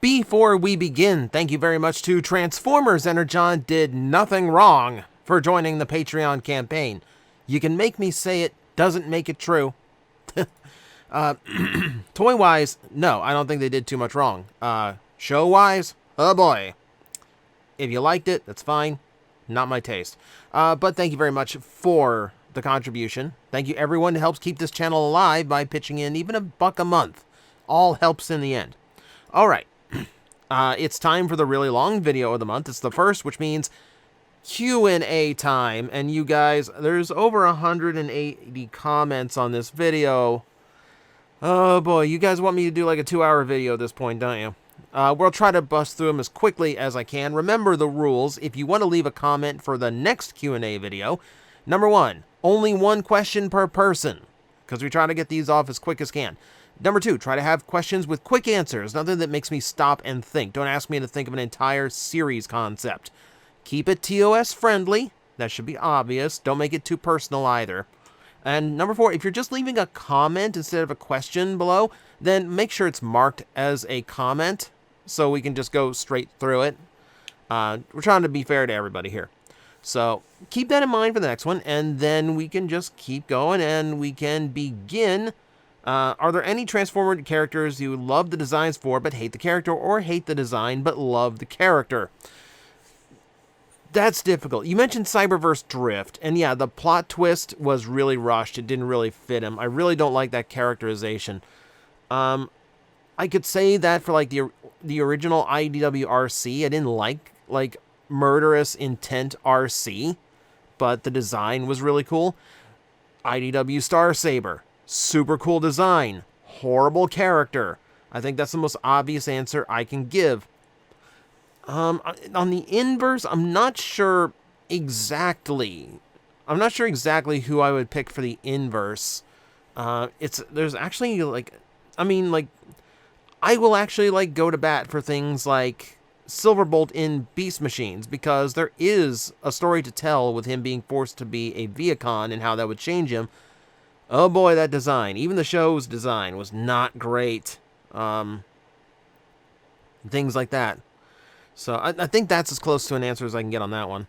Before we begin, thank you very much to Transformers Energon did nothing wrong for joining the Patreon campaign. You can make me say it, doesn't make it true. Toy-wise, no, I don't think they did too much wrong. Show-wise, oh boy. If you liked it, that's fine. Not my taste. But thank you very much for the contribution. Thank you everyone who helps keep this channel alive by pitching in even $1 a month. All helps in the end. Alright. It's time for the really long video of the month. It's the first, which means Q&A time. And you guys, there's over 180 comments on this video. Oh boy, you guys want me to do like a 2-hour video at this point, don't you? We'll try to bust through them as quickly as I can. Remember the rules. If you want to leave a comment for the next Q&A video, number 1, only 1 question per person, because we try to get these off as quick as can. Number 2, try to have questions with quick answers, nothing that makes me stop and think. Don't ask me to think of an entire series concept. Keep it TOS friendly. That should be obvious. Don't make it too personal either. And number 4, if you're just leaving a comment instead of a question below, then make sure it's marked as a comment so we can just go straight through it. We're trying to be fair to everybody here. So keep that in mind for the next one, and then we can just keep going and we can begin. Are there any Transformer characters you love the designs for but hate the character, or hate the design but love the character? That's difficult. You mentioned Cyberverse Drift, and yeah, the plot twist was really rushed. It didn't really fit him. I really don't like that characterization. I could say that for like the original IDW RC, I didn't like Murderous Intent RC, but the design was really cool. IDW Star Saber, super cool design, horrible character. I think that's the most obvious answer I can give. On the inverse, I'm not sure exactly who I would pick for the inverse. There's actually I will actually go to bat for things like Silverbolt in Beast Machines, because there is a story to tell with him being forced to be a Viacon and how that would change him. Oh boy, that design. Even the show's design was not great. Things like that. So I think that's as close to an answer as I can get on that one.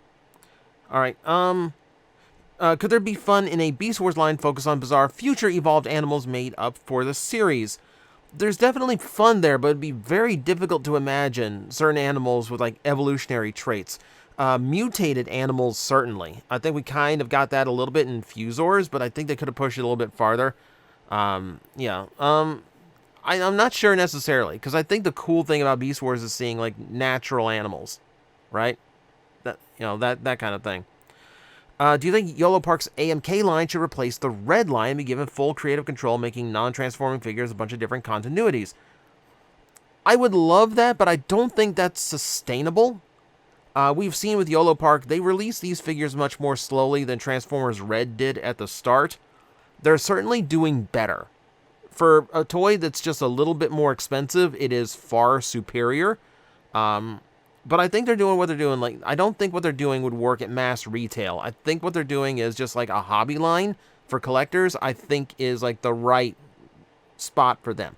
Alright, could there be fun in a Beast Wars line focused on bizarre future evolved animals made up for the series? There's definitely fun there, but it'd be very difficult to imagine certain animals with evolutionary traits. Mutated animals, certainly. I think we kind of got that a little bit in Fusors, but I think they could have pushed it a little bit farther. I'm not sure necessarily, because I think the cool thing about Beast Wars is seeing natural animals, right? That kind of thing. Do you think YOLO Park's AMK line should replace the red line and be given full creative control, making non-transforming figures a bunch of different continuities? I would love that, but I don't think that's sustainable. We've seen with YOLO Park, they release these figures much more slowly than Transformers Red did at the start. They're certainly doing better. For a toy that's just a little bit more expensive, it is far superior. But I think they're doing what they're doing. I don't think what they're doing would work at mass retail. I think what they're doing is just a hobby line for collectors. I think is the right spot for them.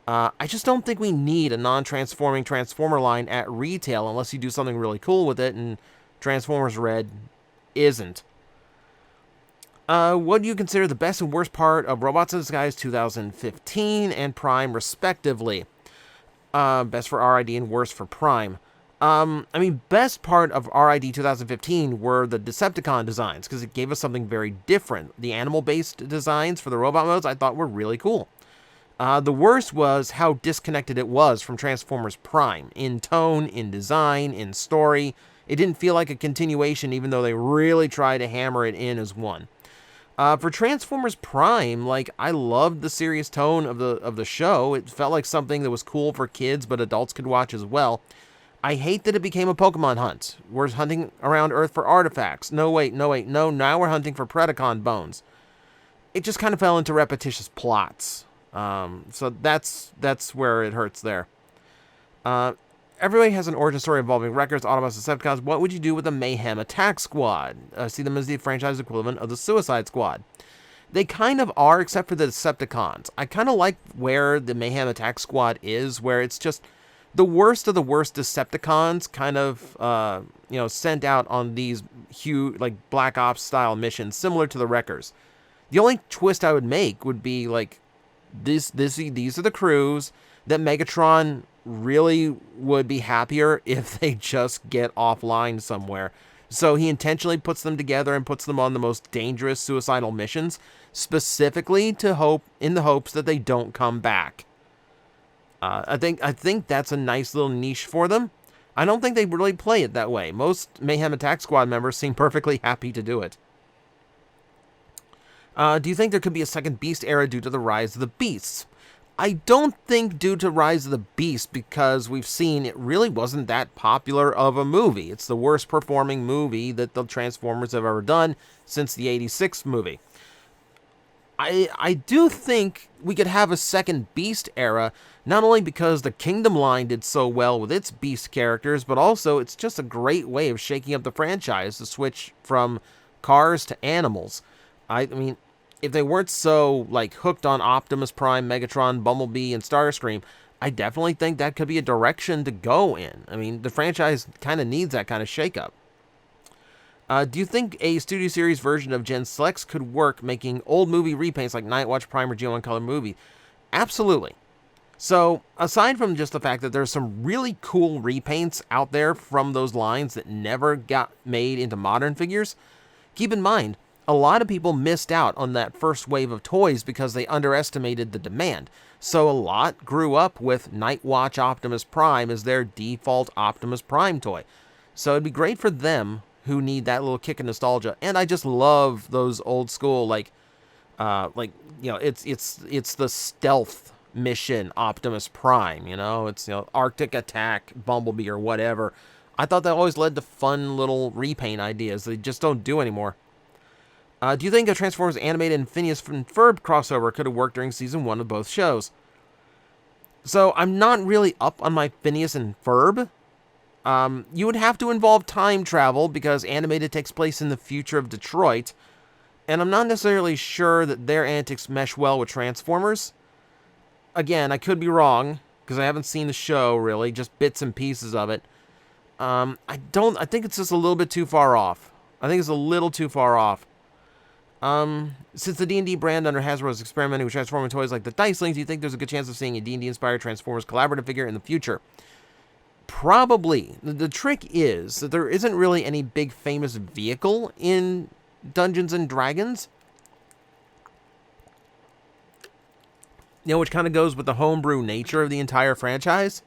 I just don't think we need a non-transforming Transformer line at retail unless you do something really cool with it, and Transformers Red isn't. What do you consider the best and worst part of Robots in Disguise 2015 and Prime, respectively? Best for RID and worst for Prime. Best part of RID 2015 were the Decepticon designs, because it gave us something very different. The animal-based designs for the robot modes I thought were really cool. The worst was how disconnected it was from Transformers Prime. In tone, in design, in story. It didn't feel like a continuation, even though they really tried to hammer it in as one. For Transformers Prime, I loved the serious tone of the show. It felt like something that was cool for kids, but adults could watch as well. I hate that it became a Pokemon hunt. We're hunting around Earth for artifacts. No, now we're hunting for Predacon bones. It just kind of fell into repetitious plots. So that's where it hurts there. Everybody has an origin story involving Wreckers, Autobots, Decepticons. What would you do with the Mayhem Attack Squad? See them as the franchise equivalent of the Suicide Squad. They kind of are, except for the Decepticons. I kind of like where the Mayhem Attack Squad is, where it's just the worst of the worst Decepticons kind of, sent out on these huge, like, Black Ops style missions, similar to the Wreckers. The only twist I would make would be, like, these are the crews that Megatron really would be happier if they just get offline somewhere. So he intentionally puts them together and puts them on the most dangerous suicidal missions, specifically in the hopes that they don't come back. I think that's a nice little niche for them. I don't think they really play it that way. Most Mayhem Attack Squad members seem perfectly happy to do it. Do you think there could be a second Beast era due to the rise of the Beasts? I don't think due to Rise of the Beast, because we've seen it really wasn't that popular of a movie. It's the worst performing movie that the Transformers have ever done since the 86 movie. I do think we could have a second Beast era, not only because the Kingdom line did so well with its Beast characters, but also it's just a great way of shaking up the franchise to switch from cars to animals. I mean, if they weren't so, like, hooked on Optimus Prime, Megatron, Bumblebee, and Starscream, I definitely think that could be a direction to go in. I mean, the franchise kind of needs that kind of shakeup. Do you think a Studio Series version of Gen Selects could work making old movie repaints like Nightwatch, Prime, or G1 Color Movie? Absolutely. So, aside from just the fact that there's some really cool repaints out there from those lines that never got made into modern figures, keep in mind, a lot of people missed out on that first wave of toys because they underestimated the demand. So a lot grew up with Nightwatch Optimus Prime as their default Optimus Prime toy. So it'd be great for them who need that little kick of nostalgia. And I just love those old school, it's the stealth mission Optimus Prime, it's, Arctic Attack, Bumblebee, or whatever. I thought that always led to fun little repaint ideas they just don't do anymore. Do you think a Transformers animated and Phineas and Ferb crossover could have worked during season 1 of both shows? So I'm not really up on my Phineas and Ferb. You would have to involve time travel because animated takes place in the future of Detroit, and I'm not necessarily sure that their antics mesh well with Transformers. Again, I could be wrong because I haven't seen the show really, just bits and pieces of it. I think it's just a little bit too far off. I think it's a little too far off. Since the D&D brand under Hasbro is experimenting with transforming toys like the Dice Link, do you think there's a good chance of seeing a D&D inspired Transformers collaborative figure in the future? Probably. The trick is that there isn't really any big famous vehicle in Dungeons and Dragons. Which kind of goes with the homebrew nature of the entire franchise.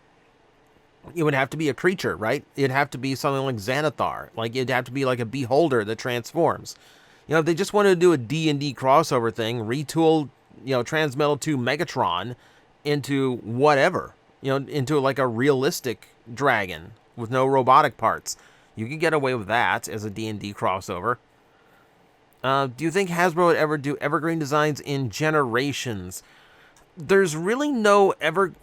It would have to be a creature, right? It'd have to be something like Xanathar. It'd have to be like a Beholder that transforms. If they just wanted to do a D&D crossover thing, retool, Transmetal 2 Megatron into whatever, into like a realistic dragon with no robotic parts. You could get away with that as a D&D crossover. Do you think Hasbro would ever do evergreen designs in Generations? There's really no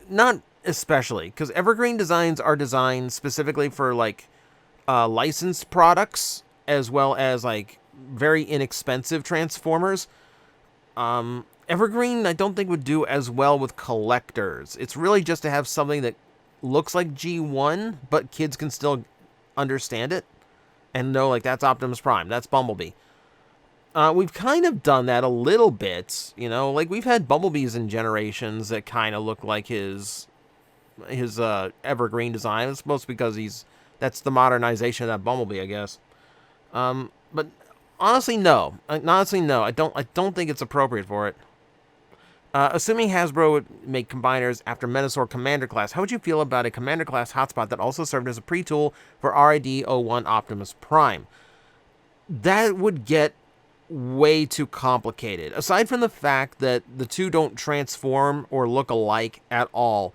not especially, because evergreen designs are designed specifically for licensed products as well as very inexpensive Transformers. Evergreen, I don't think would do as well with collectors. It's really just to have something that looks like G1, but kids can still understand it and know that's Optimus Prime, that's Bumblebee. We've kind of done that a little bit, we've had Bumblebees in Generations that kind of look like his evergreen design. It's mostly because that's the modernization of that Bumblebee, I guess. But honestly, no. I don't think it's appropriate for it. Assuming Hasbro would make combiners after Menasor Commander Class, how would you feel about a Commander Class hotspot that also served as a pre-tool for RID-01 Optimus Prime? That would get way too complicated. Aside from the fact that the two don't transform or look alike at all,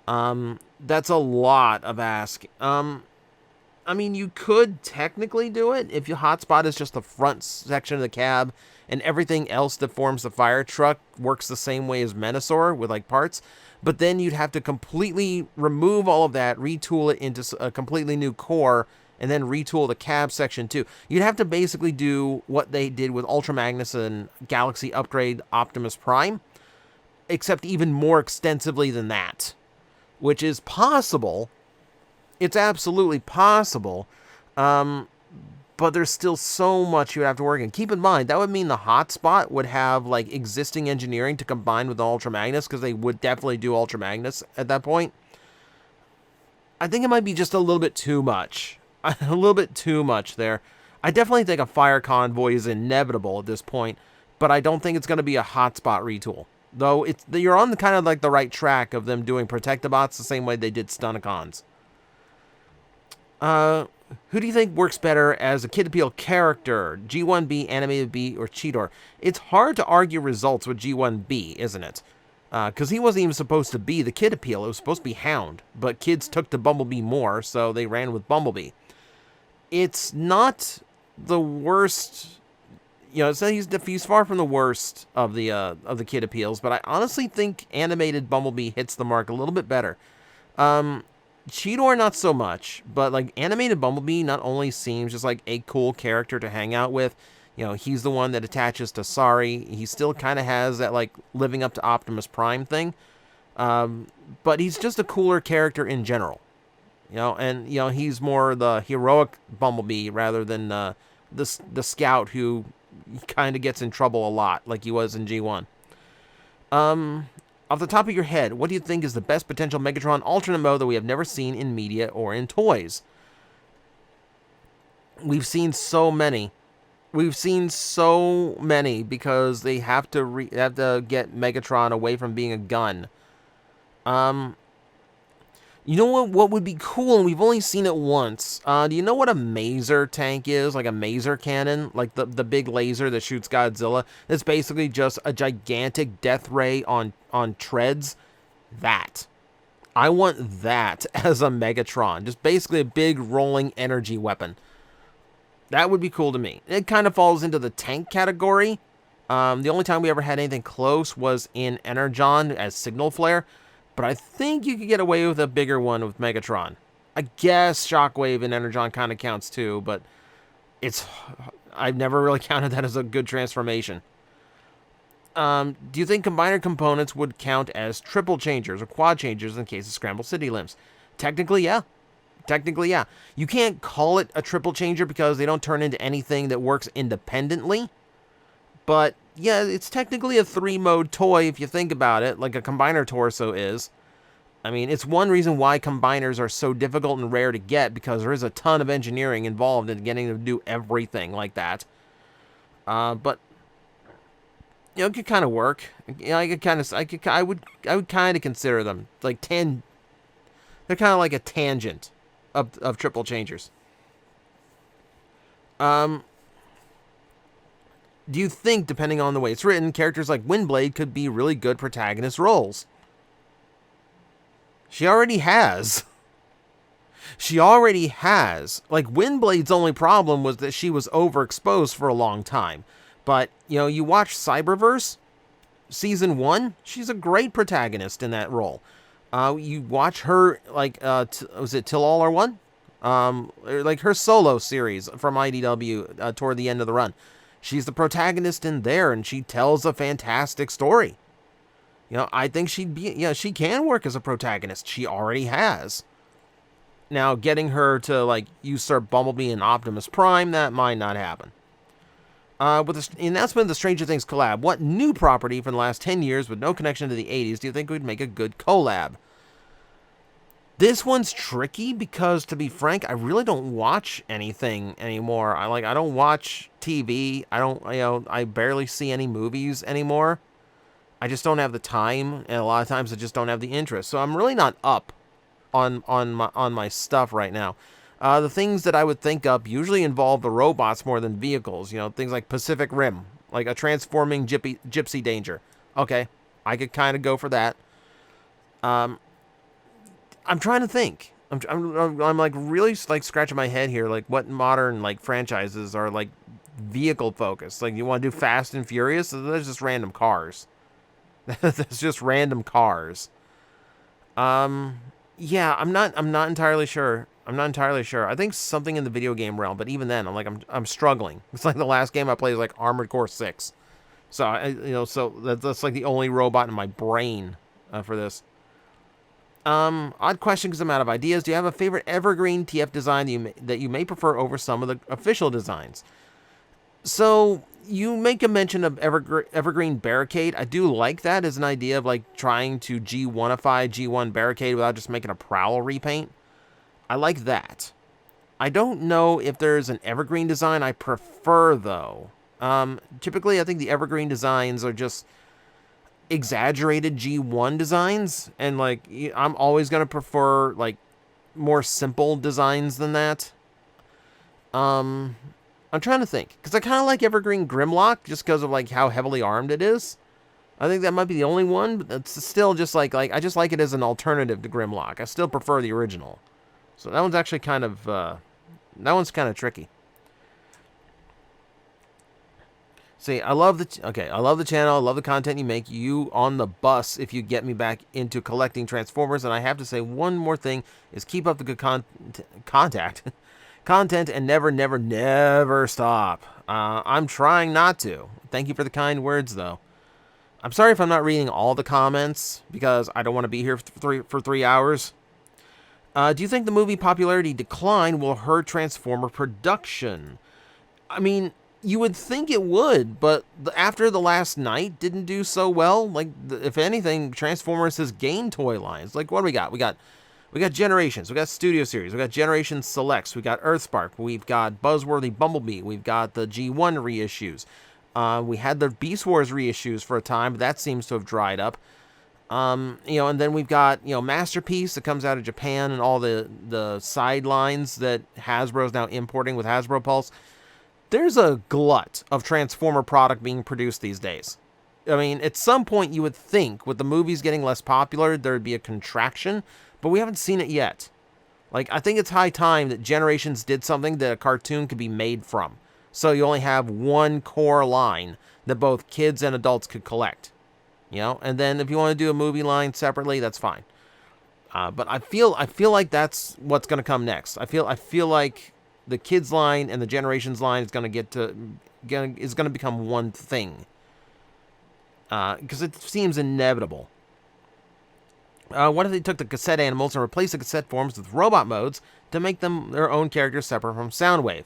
that's a lot of ask. I mean, you could technically do it if your hotspot is just the front section of the cab and everything else that forms the fire truck works the same way as Menasor with parts. But then you'd have to completely remove all of that, retool it into a completely new core, and then retool the cab section too. You'd have to basically do what they did with Ultra Magnus and Galaxy Upgrade Optimus Prime, except even more extensively than that. which is possible. It's absolutely possible. But there's still so much you would have to work in. Keep in mind, that would mean the hotspot would have, like, existing engineering to combine with the Ultra Magnus, because they would definitely do Ultra Magnus at that point. I think it might be just a little bit too much. A little bit too much there. I definitely think a fire convoy is inevitable at this point, but I don't think it's going to be a hotspot retool. Though you're on the kind of like the right track of them doing Protectobots the same way they did Stunticons. Who do you think works better as a Kid Appeal character? G1B, Animated B, or Cheetor? It's hard to argue results with G1B, isn't it? Because he wasn't even supposed to be the Kid Appeal. It was supposed to be Hound. But kids took to Bumblebee more, so they ran with Bumblebee. It's not the worst. You know, so he's far from the worst of the Kid Appeals. But I honestly think Animated Bumblebee hits the mark a little bit better. Cheetor, not so much, but like Animated Bumblebee not only seems just like a cool character to hang out with, you know, he's the one that attaches to Sari. He still kind of has that like living up to Optimus Prime thing, but he's just a cooler character in general, you know, and you know he's more the heroic Bumblebee rather than the scout who kind of gets in trouble a lot, like he was in G1. Off the top of your head, what do you think is the best potential Megatron alternate mode that we have never seen in media or in toys? We've seen so many. We've seen so many because they have to get Megatron away from being a gun. You know what would be cool, and we've only seen it once. Do you know what a maser tank is? Like a maser cannon? Like the big laser that shoots Godzilla? It's basically just a gigantic death ray on treads. That. I want that as a Megatron. Just basically a big rolling energy weapon. That would be cool to me. It kind of falls into the tank category. The only time we ever had anything close was in Energon as Signal Flare. But I think you could get away with a bigger one with Megatron. I guess Shockwave and Energon kind of counts too, but I've never really counted that as a good transformation. Do you think combiner components would count as triple changers or quad changers in case of Scramble City limbs? Technically, yeah. Technically, yeah. You can't call it a triple changer because they don't turn into anything that works independently. But yeah, it's technically a 3-mode toy if you think about it, like a combiner torso is. I mean, it's one reason why combiners are so difficult and rare to get, because there is a ton of engineering involved in getting them to do everything like that. But you know, it could kind of work. You know, I would kind of consider them like they're kind of like a tangent of triple changers. Do you think, depending on the way it's written, characters like Windblade could be really good protagonist roles? She already has. She already has. Like, Windblade's only problem was that she was overexposed for a long time. But, you know, you watch Cyberverse, Season 1, she's a great protagonist in that role. You watch her, like, was it Till All Are One? Like, her solo series from IDW toward the end of the run. She's the protagonist in there, and she tells a fantastic story. You know, I think she can work as a protagonist. She already has. Now, getting her to, like, usurp Bumblebee and Optimus Prime, that might not happen. With the announcement of the Stranger Things collab, what new property from the last 10 years with no connection to the 80s do you think would make a good collab? This one's tricky because, to be frank, I really don't watch anything anymore. I don't watch TV. I barely see any movies anymore. I just don't have the time, and a lot of times I just don't have the interest. So I'm really not up on my stuff right now. The things that I would think up usually involve the robots more than vehicles. You know, things like Pacific Rim, like a transforming Gypsy Danger. Okay, I could kind of go for that. I'm trying to think. I'm like really like scratching my head here. Like, what modern like franchises are like vehicle focused? Like, you want to do Fast and Furious? There's just random cars. There's just random cars. Yeah, I'm not entirely sure. I'm not entirely sure. I think something in the video game realm, but even then, I'm struggling. It's like the last game I played is like Armored Core 6. So so that's like the only robot in my brain for this. Odd question because I'm out of ideas. Do you have a favorite evergreen TF design that you may prefer over some of the official designs? So you make a mention of evergreen barricade. I do like that as an idea of like trying to G1ify G1 barricade without just making a prowl repaint. I like that. I don't know if there's an evergreen design I prefer though. Typically I think the evergreen designs are just exaggerated G1 designs, and like I'm always gonna prefer like more simple designs than that. I'm trying to think because I kind of like Evergreen Grimlock just because of like how heavily armed it is. I think that might be the only one, but it's still just like I just like it as an alternative to Grimlock. I still prefer the original, so that one's actually kind of tricky. See, I love the channel. I love the content you make. You on the bus if you get me back into collecting Transformers. And I have to say one more thing is keep up the good content and never stop. I'm trying not to. Thank you for the kind words, though. I'm sorry if I'm not reading all the comments because I don't want to be here for 3 hours. Do you think the movie popularity decline will hurt Transformer production? I mean, you would think it would, but after The Last Night didn't do so well. Like, if anything, Transformers has gained toy lines. Like, what do we got? We got Generations. We got Studio Series. We got Generations Selects. We got Earthspark. We've got Buzzworthy Bumblebee. We've got the G1 reissues. We had the Beast Wars reissues for a time, but that seems to have dried up. And then we've got, Masterpiece that comes out of Japan and all the sidelines that Hasbro's now importing with Hasbro Pulse. There's a glut of Transformer product being produced these days. I mean, at some point you would think with the movies getting less popular, there'd be a contraction, but we haven't seen it yet. Like, I think it's high time that Generations did something that a cartoon could be made from. So you only have one core line that both kids and adults could collect. And then if you want to do a movie line separately, that's fine. But I feel like that's what's going to come next. I feel like the kids line and the Generations line is going to become one thing. Because it seems inevitable. What if they took the cassette animals and replaced the cassette forms with robot modes to make them their own characters separate from Soundwave?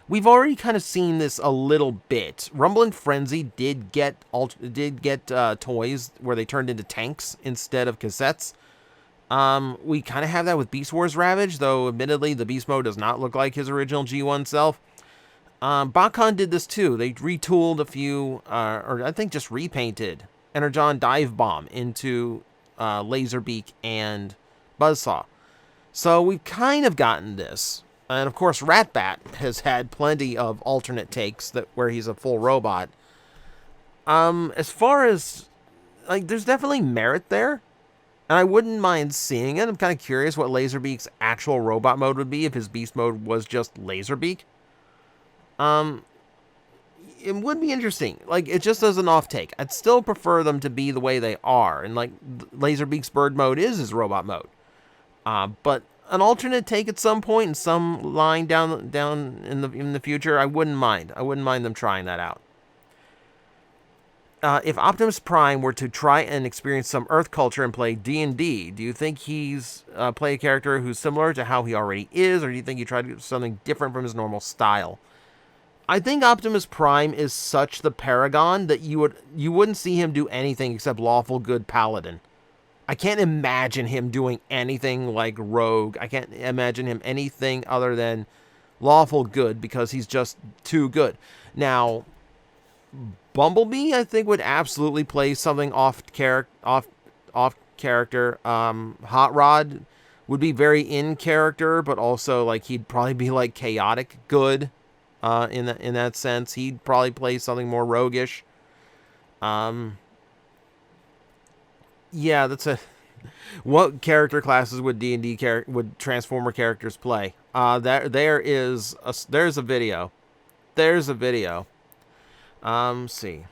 We've already kind of seen this a little bit. Rumble and Frenzy did get toys where they turned into tanks instead of cassettes. We kind of have that with Beast Wars Ravage, though admittedly the Beast Mode does not look like his original G1 self. Bakan did this too. They retooled a few, or I think just repainted Energon Dive Bomb into Laserbeak and Buzzsaw. So we've kind of gotten this. And of course Ratbat has had plenty of alternate takes where he's a full robot. As far as, like, there's definitely merit there. And I wouldn't mind seeing it. I'm kind of curious what Laserbeak's actual robot mode would be if his beast mode was just Laserbeak. It would be interesting. Like, it just as an off take. I'd still prefer them to be the way they are. And, like, Laserbeak's bird mode is his robot mode. But an alternate take at some point in some line down in the future, I wouldn't mind. I wouldn't mind them trying that out. If Optimus Prime were to try and experience some Earth culture and play D&D, do you think he's play a character who's similar to how he already is, or do you think he tried to do something different from his normal style? I think Optimus Prime is such the paragon that you wouldn't see him do anything except lawful good paladin. I can't imagine him doing anything like Rogue. I can't imagine him anything other than lawful good because he's just too good. Now, Bumblebee, I think, would absolutely play something off character. Hot Rod would be very in character, but also like he'd probably be like chaotic good. In that sense, he'd probably play something more roguish. Yeah, that's a. What character classes would D&D would Transformer characters play? There's a video. There's a video. See.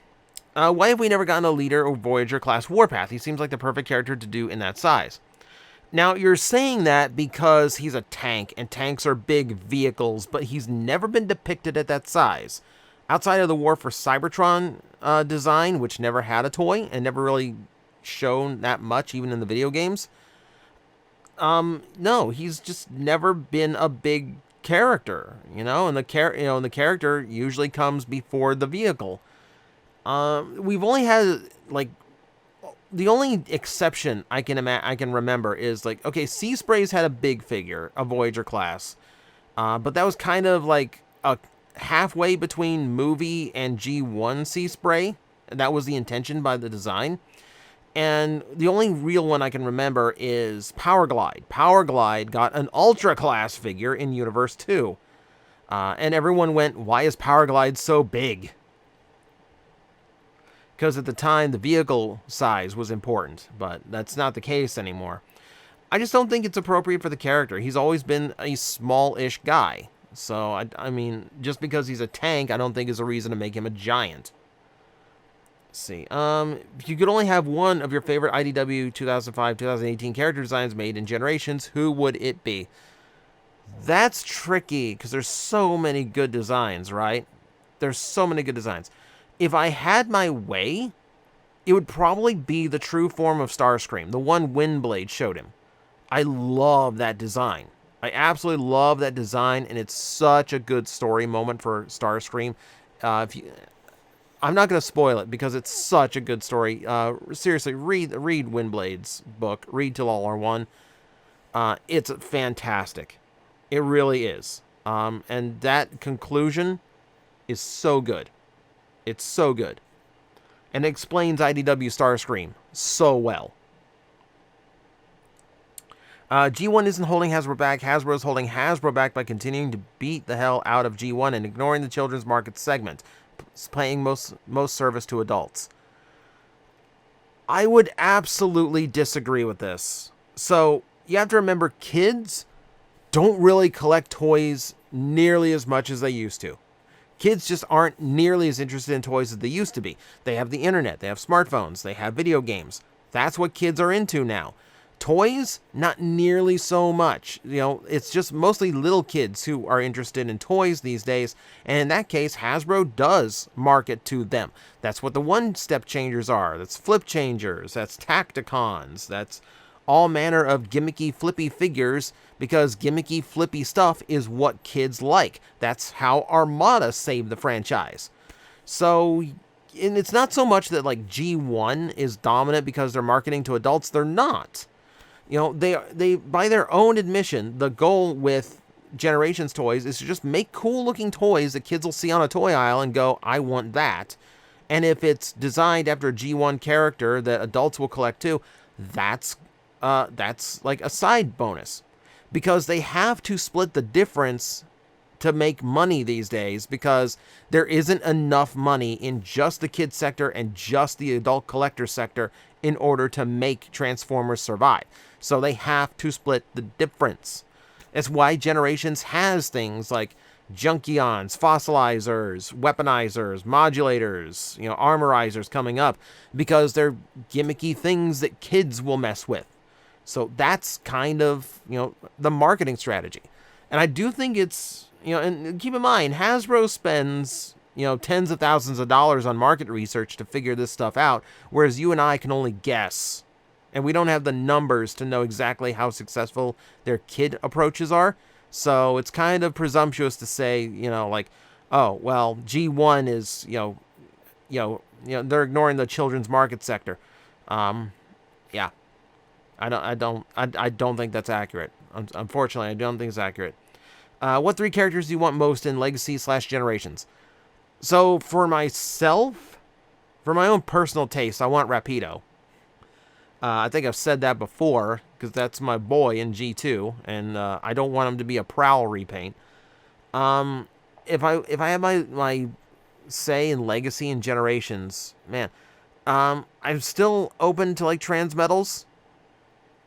Why have we never gotten a Leader or Voyager class Warpath? He seems like the perfect character to do in that size. Now, you're saying that because he's a tank, and tanks are big vehicles, but he's never been depicted at that size. Outside of the War for Cybertron design, which never had a toy, and never really shown that much, even in the video games, No, he's just never been a big character, and the character usually comes before the vehicle. We've only had like the only exception I can remember is like, okay, Sea Spray's had a big figure, a Voyager class, but that was kind of like a halfway between movie and G1 Sea Spray. That was the intention by the design. And the only real one I can remember is Power Glide. Power Glide got an Ultra class figure in Universe 2. And everyone went, why is Power Glide so big? Because at the time, the vehicle size was important, but that's not the case anymore. I just don't think it's appropriate for the character. He's always been a small-ish guy. So, I mean, just because he's a tank, I don't think is a reason to make him a giant. Let's see. If you could only have one of your favorite IDW 2005-2018 character designs made in Generations, who would it be? That's tricky, because there's so many good designs, right? There's so many good designs. If I had my way, it would probably be the true form of Starscream, the one Windblade showed him. I love that design. I absolutely love that design, and it's such a good story moment for Starscream. I'm not going to spoil it because it's such a good story. Seriously, read Windblade's book. Read Till All Are One. It's fantastic. It really is. And that conclusion is so good. It's so good. And it explains IDW Starscream so well. G1 isn't holding Hasbro back. Hasbro is holding Hasbro back by continuing to beat the hell out of G1 and ignoring the children's market segment, paying most service to adults. I would absolutely disagree with this. So, you have to remember, kids don't really collect toys nearly as much as they used to. Kids just aren't nearly as interested in toys as they used to be. They have the internet, they have smartphones, they have video games. That's what kids are into now. Toys, not nearly so much. It's just mostly little kids who are interested in toys these days. And in that case, Hasbro does market to them. That's what the one-step changers are. That's flip changers. That's Tacticons. That's all manner of gimmicky, flippy figures, because gimmicky, flippy stuff is what kids like. That's how Armada saved the franchise. So, and it's not so much that like G1 is dominant because they're marketing to adults. They're not. They by their own admission, the goal with Generations toys is to just make cool looking toys that kids will see on a toy aisle and go, I want that. And if it's designed after a G1 character that adults will collect too, that's like a side bonus, because they have to split the difference to make money these days, because there isn't enough money in just the kids sector and just the adult collector sector in order to make Transformers survive. So they have to split the difference. That's why Generations has things like Junkions, Fossilizers, Weaponizers, Modulators, Armorizers coming up, because they're gimmicky things that kids will mess with. So that's kind of, the marketing strategy. And I do think it's, and keep in mind, Hasbro spends, tens of thousands of dollars on market research to figure this stuff out, whereas you and I can only guess. And we don't have the numbers to know exactly how successful their kid approaches are. So it's kind of presumptuous to say, like, oh, well, G1 is, they're ignoring the children's market sector. Yeah. I don't think that's accurate. Unfortunately, I don't think it's accurate. What 3 characters do you want most in Legacy/Generations? So for myself, for my own personal taste, I want Rapido. I think I've said that before, because that's my boy in G2, and I don't want him to be a Prowl repaint. If I have my say in Legacy and Generations, man, I'm still open to like Transmetals.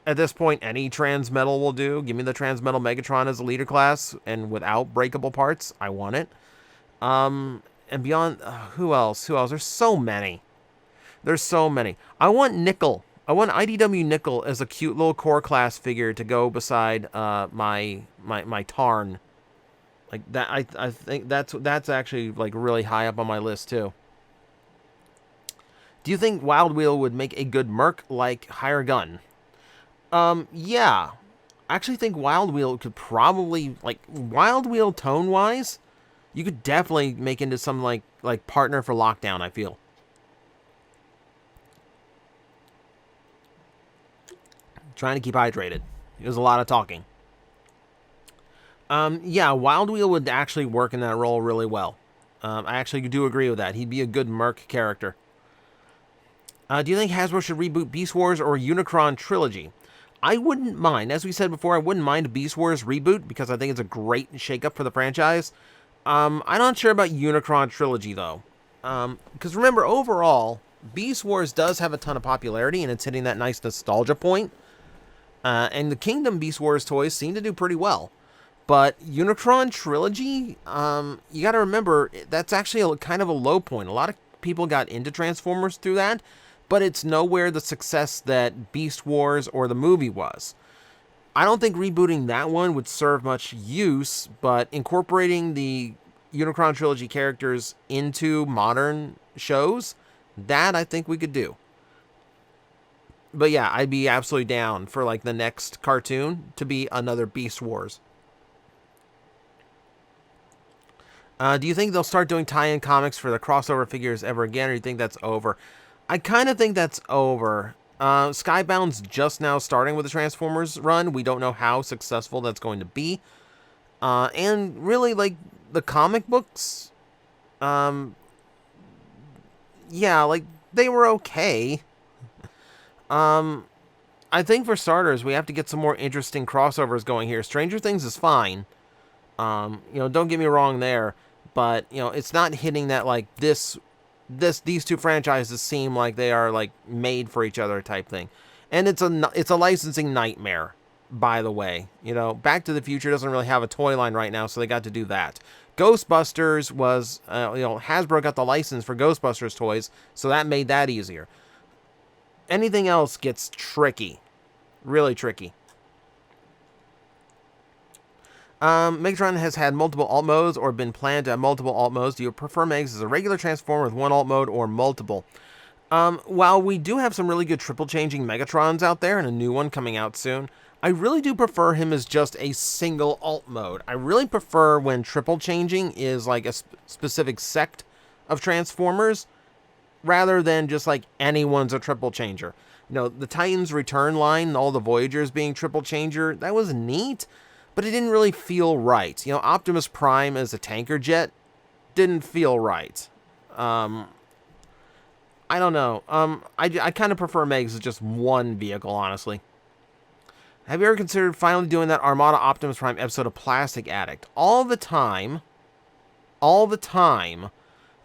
At this point, any Transmetal will do. Give me the Transmetal Megatron as a leader class, and without breakable parts, I want it. And beyond, who else? There's so many. I want Nickel. I want IDW Nickel as a cute little core class figure to go beside my Tarn. Like that, I think that's actually like really high up on my list too. Do you think Wild Wheel would make a good Merc like Higher Gun? Yeah. I actually think Wild Wheel could probably, like, Wild Wheel tone-wise, you could definitely make into some, like partner for Lockdown, I feel. Trying to keep hydrated. There's a lot of talking. Yeah, Wild Wheel would actually work in that role really well. I actually do agree with that. He'd be a good Merc character. Do you think Hasbro should reboot Beast Wars or Unicron Trilogy? I wouldn't mind. As we said before, I wouldn't mind a Beast Wars reboot because I think it's a great shakeup for the franchise. I'm not sure about Unicron Trilogy, though. Because remember, overall, Beast Wars does have a ton of popularity, and it's hitting that nice nostalgia point. And the Kingdom Beast Wars toys seem to do pretty well. But Unicron Trilogy, you got to remember, that's actually kind of a low point. A lot of people got into Transformers through that, but it's nowhere the success that Beast Wars or the movie was. I don't think rebooting that one would serve much use, but incorporating the Unicron Trilogy characters into modern shows, that I think we could do. But yeah, I'd be absolutely down for like the next cartoon to be another Beast Wars. Do you think they'll start doing tie-in comics for the crossover figures ever again, or do you think that's over? I kind of think that's over. Skybound's just now starting with the Transformers run. We don't know how successful that's going to be. And really, like, the comic books, yeah, like, they were okay. I think for starters, we have to get some more interesting crossovers going here. Stranger Things is fine. Don't get me wrong there. But, it's not hitting that, like, these two franchises seem like they are, like, made for each other type thing. And it's a licensing nightmare, by the way. Back to the Future doesn't really have a toy line right now, so they got to do that. Ghostbusters was, Hasbro got the license for Ghostbusters toys, so that made that easier. Anything else gets tricky. Really tricky. Megatron has had multiple alt modes or been planned to have multiple alt modes. Do you prefer Megs as a regular Transformer with one alt mode or multiple? While we do have some really good triple changing Megatrons out there and a new one coming out soon, I really do prefer him as just a single alt mode. I really prefer when triple changing is like a specific sect of Transformers rather than just like anyone's a triple changer. The Titans Return line, all the Voyagers being triple changer, that was neat. But it didn't really feel right. Optimus Prime as a tanker jet didn't feel right. I don't know. I kind of prefer Megs as just one vehicle, honestly. Have you ever considered finally doing that Armada Optimus Prime episode of Plastic Addict? All the time.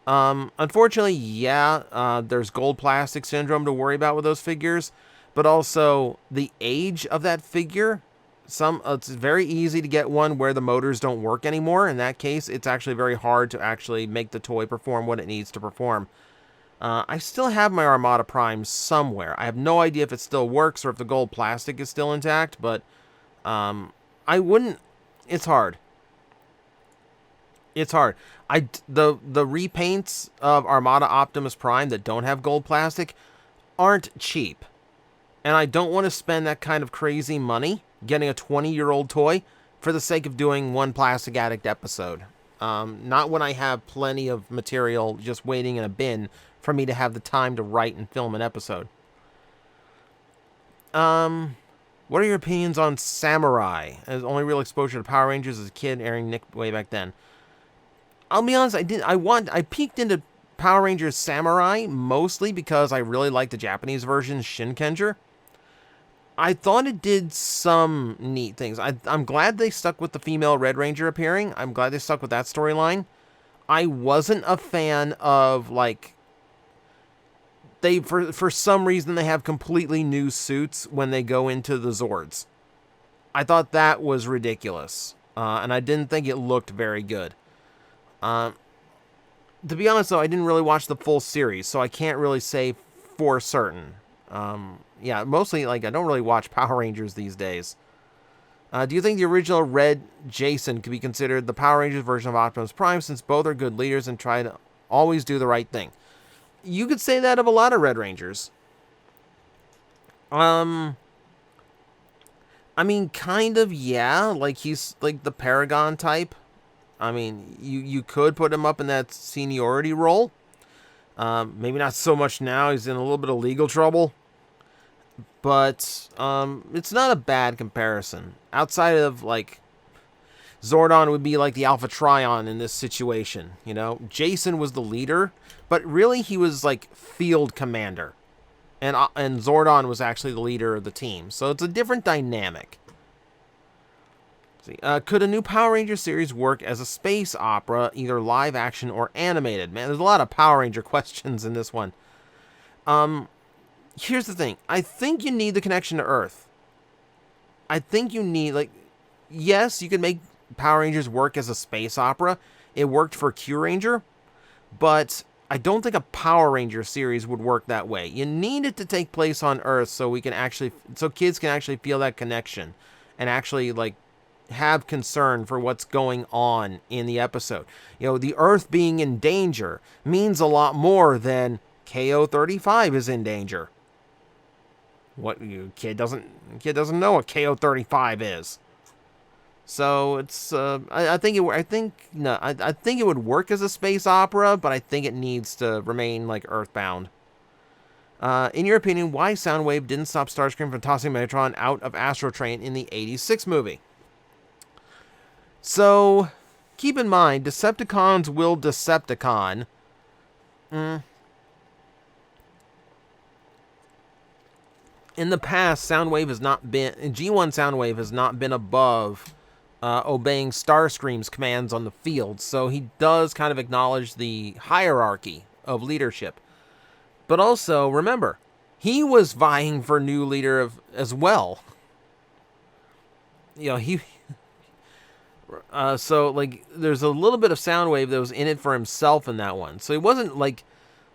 Unfortunately, yeah, there's gold plastic syndrome to worry about with those figures. But also, the age of that figure... it's very easy to get one where the motors don't work anymore. In that case, it's actually very hard to actually make the toy perform what it needs to perform. I still have my Armada Prime somewhere. I have no idea if it still works or if the gold plastic is still intact, but I wouldn't... It's hard. It's hard. The repaints of Armada Optimus Prime that don't have gold plastic aren't cheap. And I don't want to spend that kind of crazy money getting a 20-year-old toy for the sake of doing one Plastic Addict episode. Not when I have plenty of material just waiting in a bin for me to have the time to write and film an episode. What are your opinions on Samurai? As only real exposure to Power Rangers as a kid, airing Nick way back then. I'll be honest, I peeked into Power Rangers Samurai mostly because I really liked the Japanese version, Shinkenger. I thought it did some neat things. I'm glad they stuck with the female Red Ranger appearing. I'm glad they stuck with that storyline. I wasn't a fan of, like... For some reason, they have completely new suits when they go into the Zords. I thought that was ridiculous. And I didn't think it looked very good. To be honest, though, I didn't really watch the full series, so I can't really say for certain. Yeah, mostly, like, I don't really watch Power Rangers these days. Do you think the original Red Jason could be considered the Power Rangers version of Optimus Prime, since both are good leaders and try to always do the right thing? You could say that of a lot of Red Rangers. I mean, kind of, yeah. Like, he's like the Paragon type. I mean, you could put him up in that seniority role. Maybe not so much now. He's in a little bit of legal trouble. But it's not a bad comparison. Outside of, like, Zordon would be like the Alpha Trion in this situation. You know, Jason was the leader, but really he was like field commander. And Zordon was actually the leader of the team. So it's a different dynamic. See, could a new Power Ranger series work as a space opera, either live action or animated? Man, there's a lot of Power Ranger questions in this one. Here's the thing. I think you need the connection to Earth. I think you need, like, yes, you can make Power Rangers work as a space opera. It worked for Q Ranger, but I don't think a Power Ranger series would work that way. You need it to take place on Earth so kids can actually feel that connection and actually, like, have concern for what's going on in the episode. You know, the Earth being in danger means a lot more than KO-35 is in danger. What kid doesn't know what KO-35 is. So it's I think it would work as a space opera, but I think it needs to remain like Earthbound. In your opinion, why Soundwave didn't stop Starscream from tossing Megatron out of Astro Train in the '86 movie? So keep in mind, Decepticons will Decepticon. In the past, Soundwave has not been... G1 Soundwave has not been above obeying Starscream's commands on the field, so he does kind of acknowledge the hierarchy of leadership. But also, remember, he was vying for new leader as well. You know, he... so, like, there's a little bit of Soundwave that was in it for himself in that one. So it wasn't, like...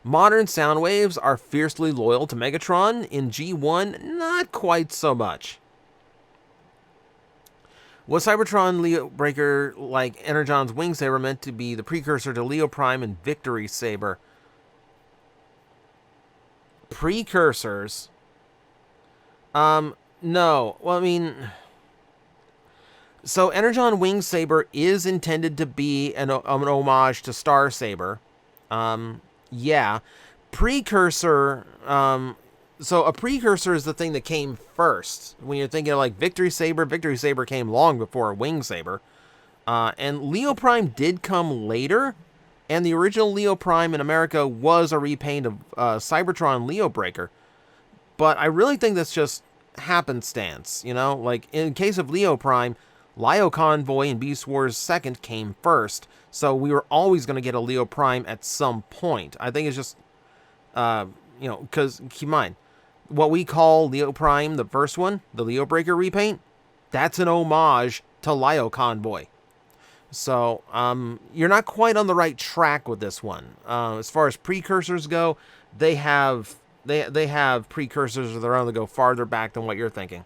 Modern Soundwaves are fiercely loyal to Megatron. In G1, not quite so much. Was Cybertron Leo Breaker, like Energon's Wing Saber, meant to be the precursor to Leo Prime and Victory Saber? Precursors? No. Well, I mean... So, Energon Wing Saber is intended to be an homage to Star Saber. Yeah. Precursor, so a precursor is the thing that came first. When you're thinking of like Victory Saber came long before Wing Saber. And Leo Prime did come later, and the original Leo Prime in America was a repaint of Cybertron Leo Breaker. But I really think that's just happenstance, you know? Like, in case of Leo Prime, Lio Convoy and Beast Wars 2nd came first, so we were always going to get a Leo Prime at some point. I think it's just, you know, because keep in mind, what we call Leo Prime, the first one, the Leo Breaker repaint, that's an homage to Lio Convoy. So, you're not quite on the right track with this one. As far as precursors go, they have precursors of their own that go farther back than what you're thinking.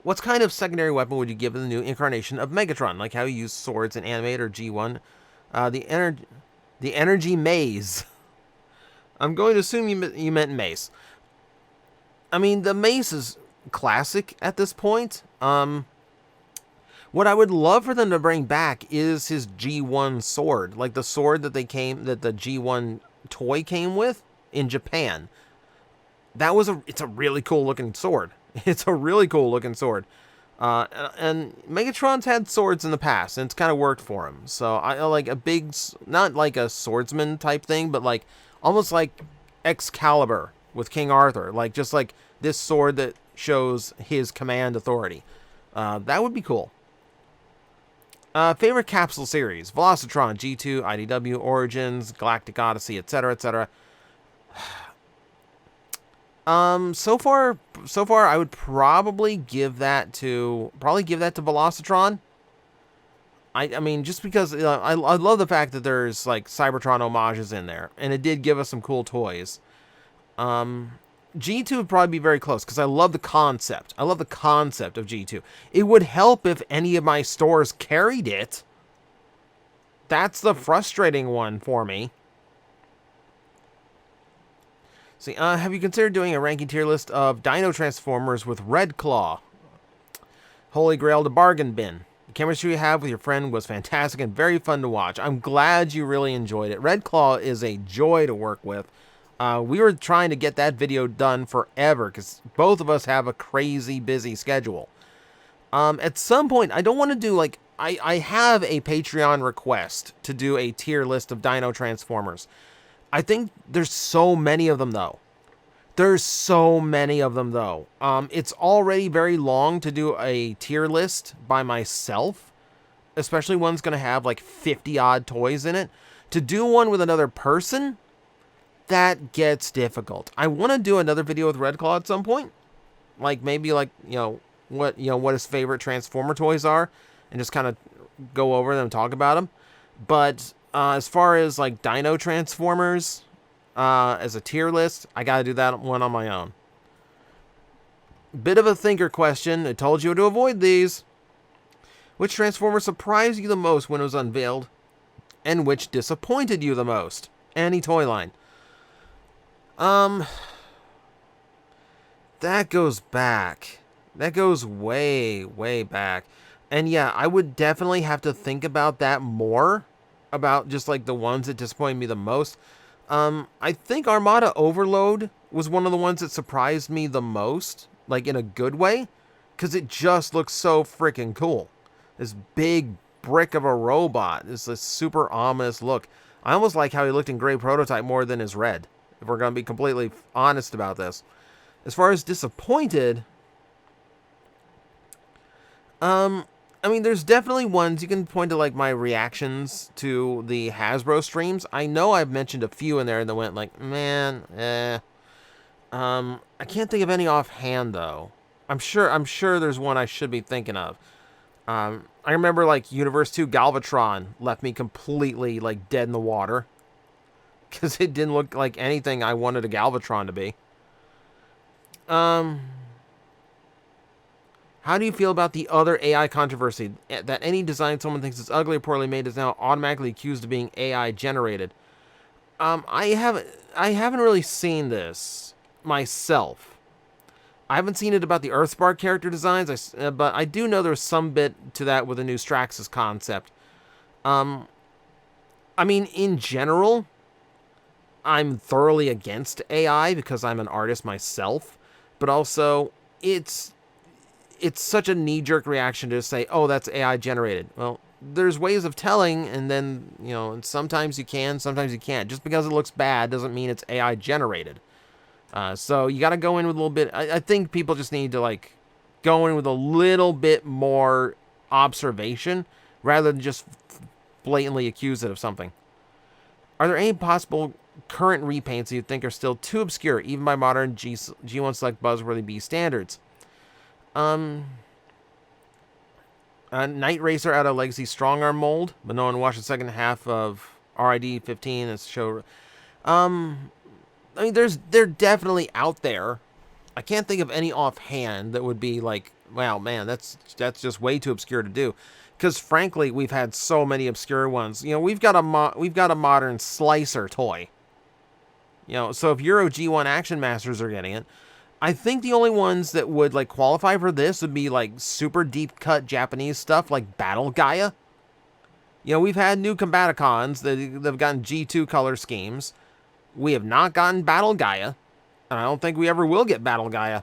What kind of secondary weapon would you give the new incarnation of Megatron? Like how you use swords in Animate or G1? The Energy Maze. I'm going to assume you meant Mace. I mean, the Mace is classic at this point. What I would love for them to bring back is his G1 sword. Like the sword that the G1 toy came with in Japan. It's a really cool looking sword. It's a really cool looking sword. And Megatron's had swords in the past, and it's kind of worked for him. So I like a big, not like a swordsman type thing, but like almost like Excalibur with King Arthur. Like just like this sword that shows his command authority. That would be cool. Favorite capsule series? Velocitron, G2, IDW, Origins, Galactic Odyssey, etc., etc. So far, I would probably give that to Velocitron. I mean, just because I love the fact that there's like Cybertron homages in there, and it did give us some cool toys. G2 would probably be very close because I love the concept. I love the concept of G2. It would help if any of my stores carried it. That's the frustrating one for me. See, have you considered doing a ranking tier list of Dino Transformers with Red Claw? Holy Grail to bargain bin. The chemistry you have with your friend was fantastic and very fun to watch. I'm glad you really enjoyed it. Red Claw is a joy to work with. We were trying to get that video done forever because both of us have a crazy busy schedule. At some point, I don't want to do like... I have a Patreon request to do a tier list of Dino Transformers. I think there's so many of them, though. There's so many of them, though. It's already very long to do a tier list by myself, especially one's going to have like 50-odd toys in it. To do one with another person, that gets difficult. I want to do another video with Red Claw at some point. Like, maybe like, what his favorite Transformer toys are, and just kind of go over them and talk about them. But as far as like Dino Transformers as a tier list, I gotta do that one on my own. Bit of a thinker question. I told you to avoid these. Which Transformer surprised you the most when it was unveiled, and which disappointed you the most? Any toy line. That goes back. That goes way, way back. And yeah, I would definitely have to think about that more. About just like the ones that disappointed me the most. I think Armada Overload was one of the ones that surprised me the most. Like in a good way. Because it just looks so freaking cool. This big brick of a robot. It's this super ominous look. I almost like how he looked in gray prototype more than his red. If we're going to be completely honest about this. As far as disappointed... I mean, there's definitely ones you can point to, like my reactions to the Hasbro streams. I know I've mentioned a few in there that went like, man, I can't think of any offhand though. I'm sure there's one I should be thinking of. I remember like Universe 2 Galvatron left me completely like dead in the water because it didn't look like anything I wanted a Galvatron to be. How do you feel about the other AI controversy? That any design someone thinks is ugly or poorly made is now automatically accused of being AI generated. I haven't really seen this myself. I haven't seen it about the Earthspark character designs, but I do know there's some bit to that with the new Straxus concept. I mean, in general, I'm thoroughly against AI because I'm an artist myself, but also it's such a knee-jerk reaction to say, oh, that's AI generated. Well, there's ways of telling, and then, and sometimes you can, sometimes you can't. Just because it looks bad doesn't mean it's AI generated. So you got to go in with a little bit. I think people just need to, like, go in with a little bit more observation rather than just blatantly accuse it of something. Are there any possible current repaints that you think are still too obscure, even by modern G1 Select Buzzworthy B standards? Night Racer out of Legacy Strong Arm mold, but no one watched the second half of RID 15 as show. I mean, they're definitely out there. I can't think of any offhand that would be like, wow, man, that's just way too obscure to do. Because frankly, we've had so many obscure ones. We've got a modern Slicer toy. So if Euro G1 Action Masters are getting it, I think the only ones that would like qualify for this would be like super deep cut Japanese stuff like Battle Gaia. We've had new Combaticons that have gotten G2 color schemes. We have not gotten Battle Gaia, and I don't think we ever will get Battle Gaia.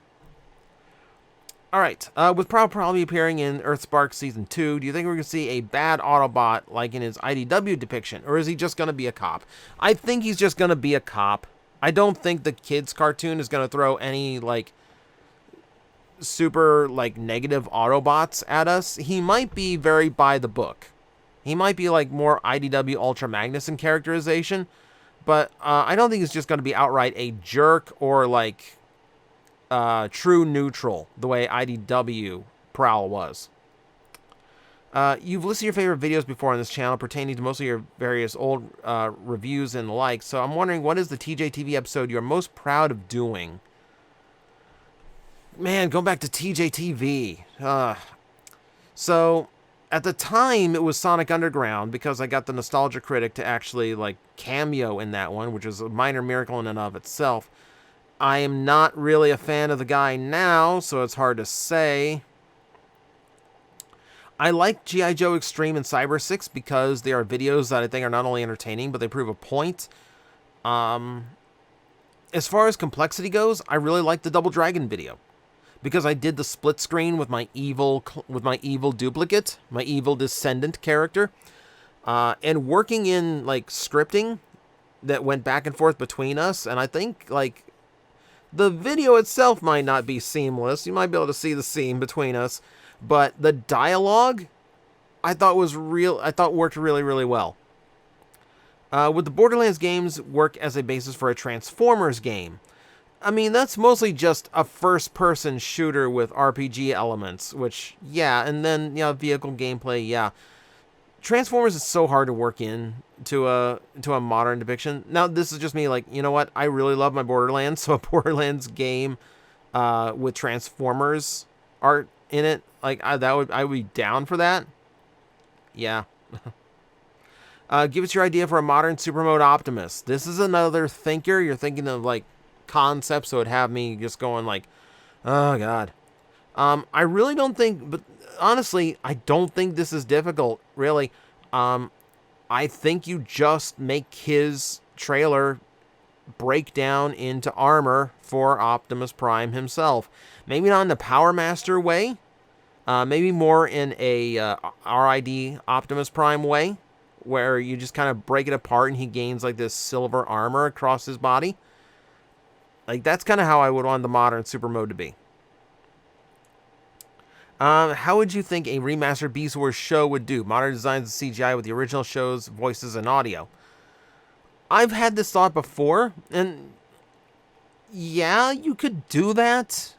Alright, with Prowl probably appearing in Earthspark Season 2, do you think we're going to see a bad Autobot like in his IDW depiction, or is he just going to be a cop? I think he's just going to be a cop. I don't think the kids' cartoon is going to throw any, like, super, like, negative Autobots at us. He might be very by the book. He might be, like, more IDW Ultra Magnus in characterization, but I don't think he's just going to be outright a jerk or, like, true neutral, the way IDW Prowl was. You've listed your favorite videos before on this channel pertaining to mostly your various old reviews and the like, so I'm wondering, what is the TJTV episode you're most proud of doing? Man, going back to TJTV. So, at the time, it was Sonic Underground, because I got the Nostalgia Critic to actually, like, cameo in that one, which is a minor miracle in and of itself. I am not really a fan of the guy now, so it's hard to say. I like G.I. Joe Extreme and Cyber 6 because they are videos that I think are not only entertaining, but they prove a point. As far as complexity goes, I really like the Double Dragon video because I did the split screen with my evil duplicate, my evil descendant character, and working in like scripting that went back and forth between us. And I think like the video itself might not be seamless. You might be able to see the seam between us, but the dialogue I thought worked really, really well. Would the Borderlands games work as a basis for a Transformers game? I mean, that's mostly just a first-person shooter with RPG elements, which, yeah, and then, vehicle gameplay, yeah. Transformers is so hard to work in to a modern depiction. Now, this is just me, like, you know what? I really love my Borderlands, so a Borderlands game with Transformers art in it, like, I would be down for that. Yeah. Give us your idea for a modern super mode Optimus. This is another thinker. You're thinking of like concepts that would have me just going like, oh god. I really don't think, but honestly, I don't think this is difficult. Really, I think you just make his trailer break down into armor for Optimus Prime himself. Maybe not in the Power Master way. Maybe more in a RID Optimus Prime way, where you just kind of break it apart and he gains like this silver armor across his body. Like, that's kind of how I would want the modern super mode to be. How would you think a remastered Beast Wars show would do? Modern designs and CGI with the original show's voices and audio. I've had this thought before, and yeah, you could do that.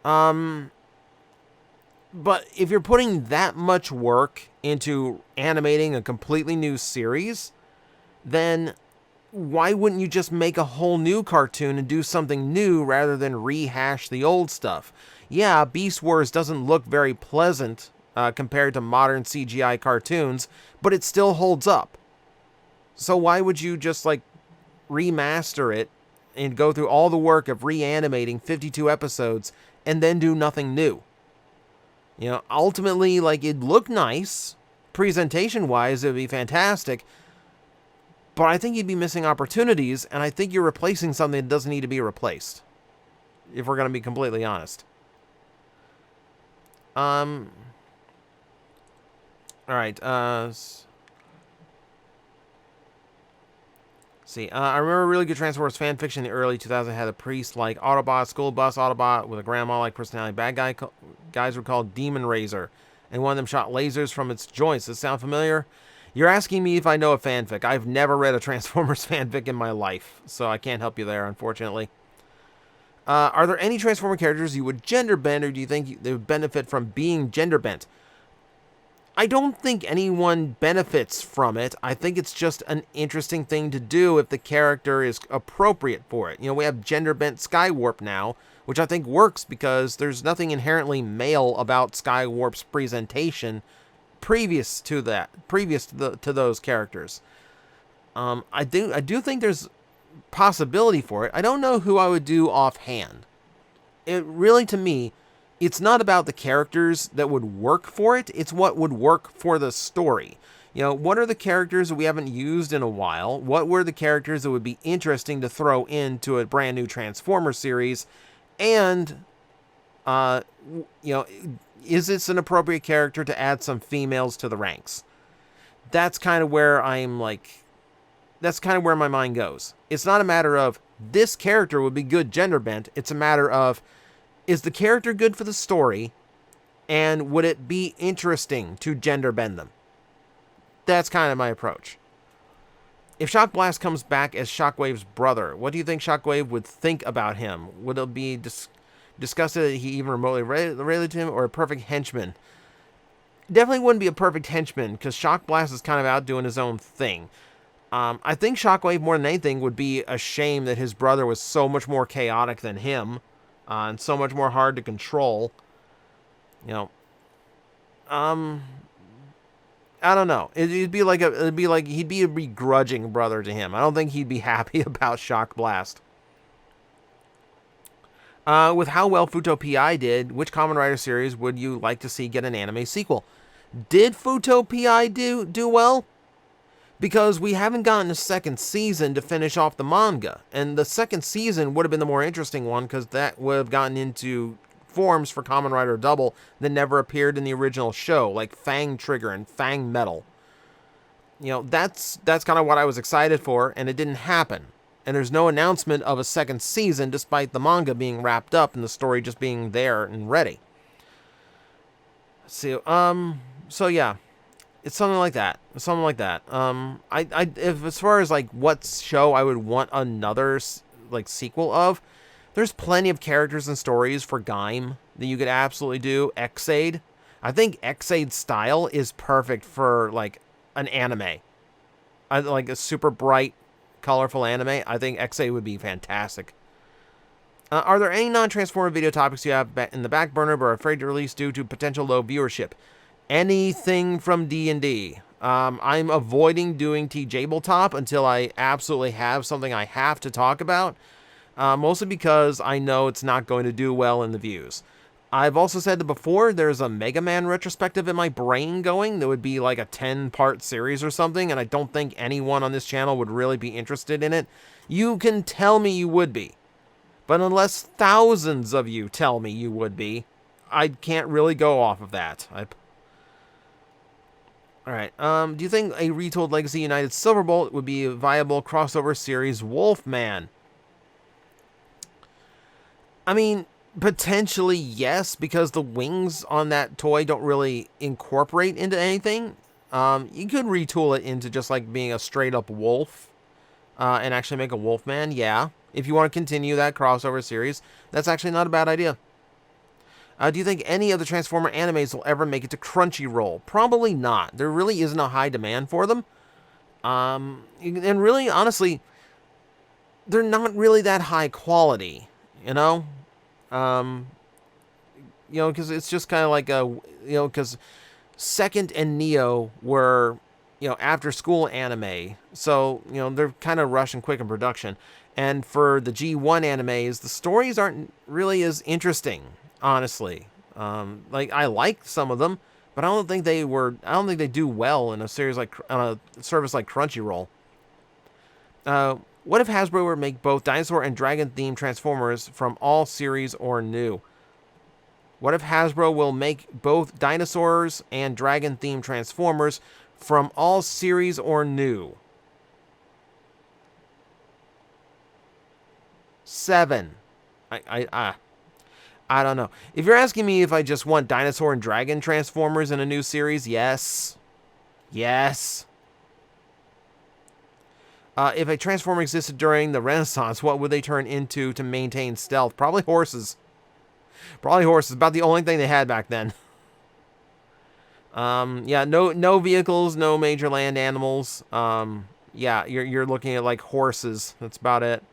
But if you're putting that much work into animating a completely new series, then why wouldn't you just make a whole new cartoon and do something new rather than rehash the old stuff? Yeah, Beast Wars doesn't look very pleasant compared to modern CGI cartoons, but it still holds up. So why would you just like remaster it and go through all the work of reanimating 52 episodes and then do nothing new? You know, ultimately, like, it'd look nice. Presentation-wise, it would be fantastic. But I think you'd be missing opportunities, and I think you're replacing something that doesn't need to be replaced. If we're going to be completely honest. Alright, see, I remember a really good Transformers fan fiction in the early 2000s had a priest like Autobot, school bus Autobot with a grandma-like personality. Bad guys were called Demon Razor, and one of them shot lasers from its joints. Does this sound familiar? You're asking me if I know a fanfic. I've never read a Transformers fanfic in my life, so I can't help you there, unfortunately. Are there any Transformer characters you would gender bend, or do you think they would benefit from being gender bent? I don't think anyone benefits from it. I think it's just an interesting thing to do if the character is appropriate for it. You know, we have gender-bent Skywarp now, which I think works because there's nothing inherently male about Skywarp's presentation previous to those characters. I do think there's possibility for it. I don't know who I would do offhand. It really, to me, it's not about the characters that would work for it. It's what would work for the story. You know, what are the characters that we haven't used in a while? What were the characters that would be interesting to throw into a brand new Transformer series? And, you know, is this an appropriate character to add some females to the ranks? That's kind of where I'm like, that's kind of where my mind goes. It's not a matter of this character would be good gender bent. It's a matter of, is the character good for the story, and would it be interesting to gender bend them? That's kind of my approach. If Shock Blast comes back as Shockwave's brother, what do you think Shockwave would think about him? Would it be disgusted that he even remotely related to him, or a perfect henchman? Definitely wouldn't be a perfect henchman, because Shock Blast is kind of out doing his own thing. I think Shockwave, more than anything, would be ashamed that his brother was so much more chaotic than him. And so much more hard to control. You know, I don't know. It'd be like he'd be a begrudging brother to him. I don't think he'd be happy about Shock Blast. With how well Futo PI did, which Kamen Rider series would you like to see get an anime sequel? Did Futo PI do well? Because we haven't gotten a second season to finish off the manga. And the second season would have been the more interesting one, because that would have gotten into forms for Kamen Rider Double that never appeared in the original show, like Fang Trigger and Fang Metal. You know, that's kind of what I was excited for, and it didn't happen. And there's no announcement of a second season, despite the manga being wrapped up and the story just being there and ready. So yeah, it's something like that. Something like that. If as far as like what show I would want another like sequel of, there's plenty of characters and stories for Gaim that you could absolutely do. Xaid. I think Xaid's style is perfect for like an anime. Like a super bright, colorful anime. I think Xaid would be fantastic. Are there any non-Transformer video topics you have in the back burner but are afraid to release due to potential low viewership? Anything from D&D. I'm avoiding doing TJOmega until I absolutely have something I have to talk about. Mostly because I know it's not going to do well in the views. I've also said that before, there's a Mega Man retrospective in my brain going that would be like a 10-part series or something, and I don't think anyone on this channel would really be interested in it. You can tell me you would be. But unless thousands of you tell me you would be, I can't really go off of that. Alright, do you think a retold Legacy United Silverbolt would be a viable crossover series Wolfman? I mean, potentially yes, because the wings on that toy don't really incorporate into anything. You could retool it into just like being a straight up wolf, and actually make a Wolfman, yeah. If you want to continue that crossover series, that's actually not a bad idea. Do you think any of the Transformer animes will ever make it to Crunchyroll? Probably not. There really isn't a high demand for them. And really, honestly, they're not really that high quality, you know? Because it's just kind of like because Second and Neo were, after school anime. So, they're kind of rush and quick in production. And for the G1 animes, the stories aren't really as interesting, honestly. Like, I like some of them, but I don't think they do well in a series like, on a service like Crunchyroll. What if Hasbro were to make both dinosaur and dragon themed Transformers from all series or new? What if Hasbro will make both dinosaurs and dragon themed Transformers from all series or new? 7. I don't know. If you're asking me if I just want dinosaur and dragon Transformers in a new series, yes. Yes. If a Transformer existed during the Renaissance, what would they turn into to maintain stealth? Probably horses. Probably horses. About the only thing they had back then. Yeah, no vehicles, no major land animals. Yeah, you're looking at like horses. That's about it.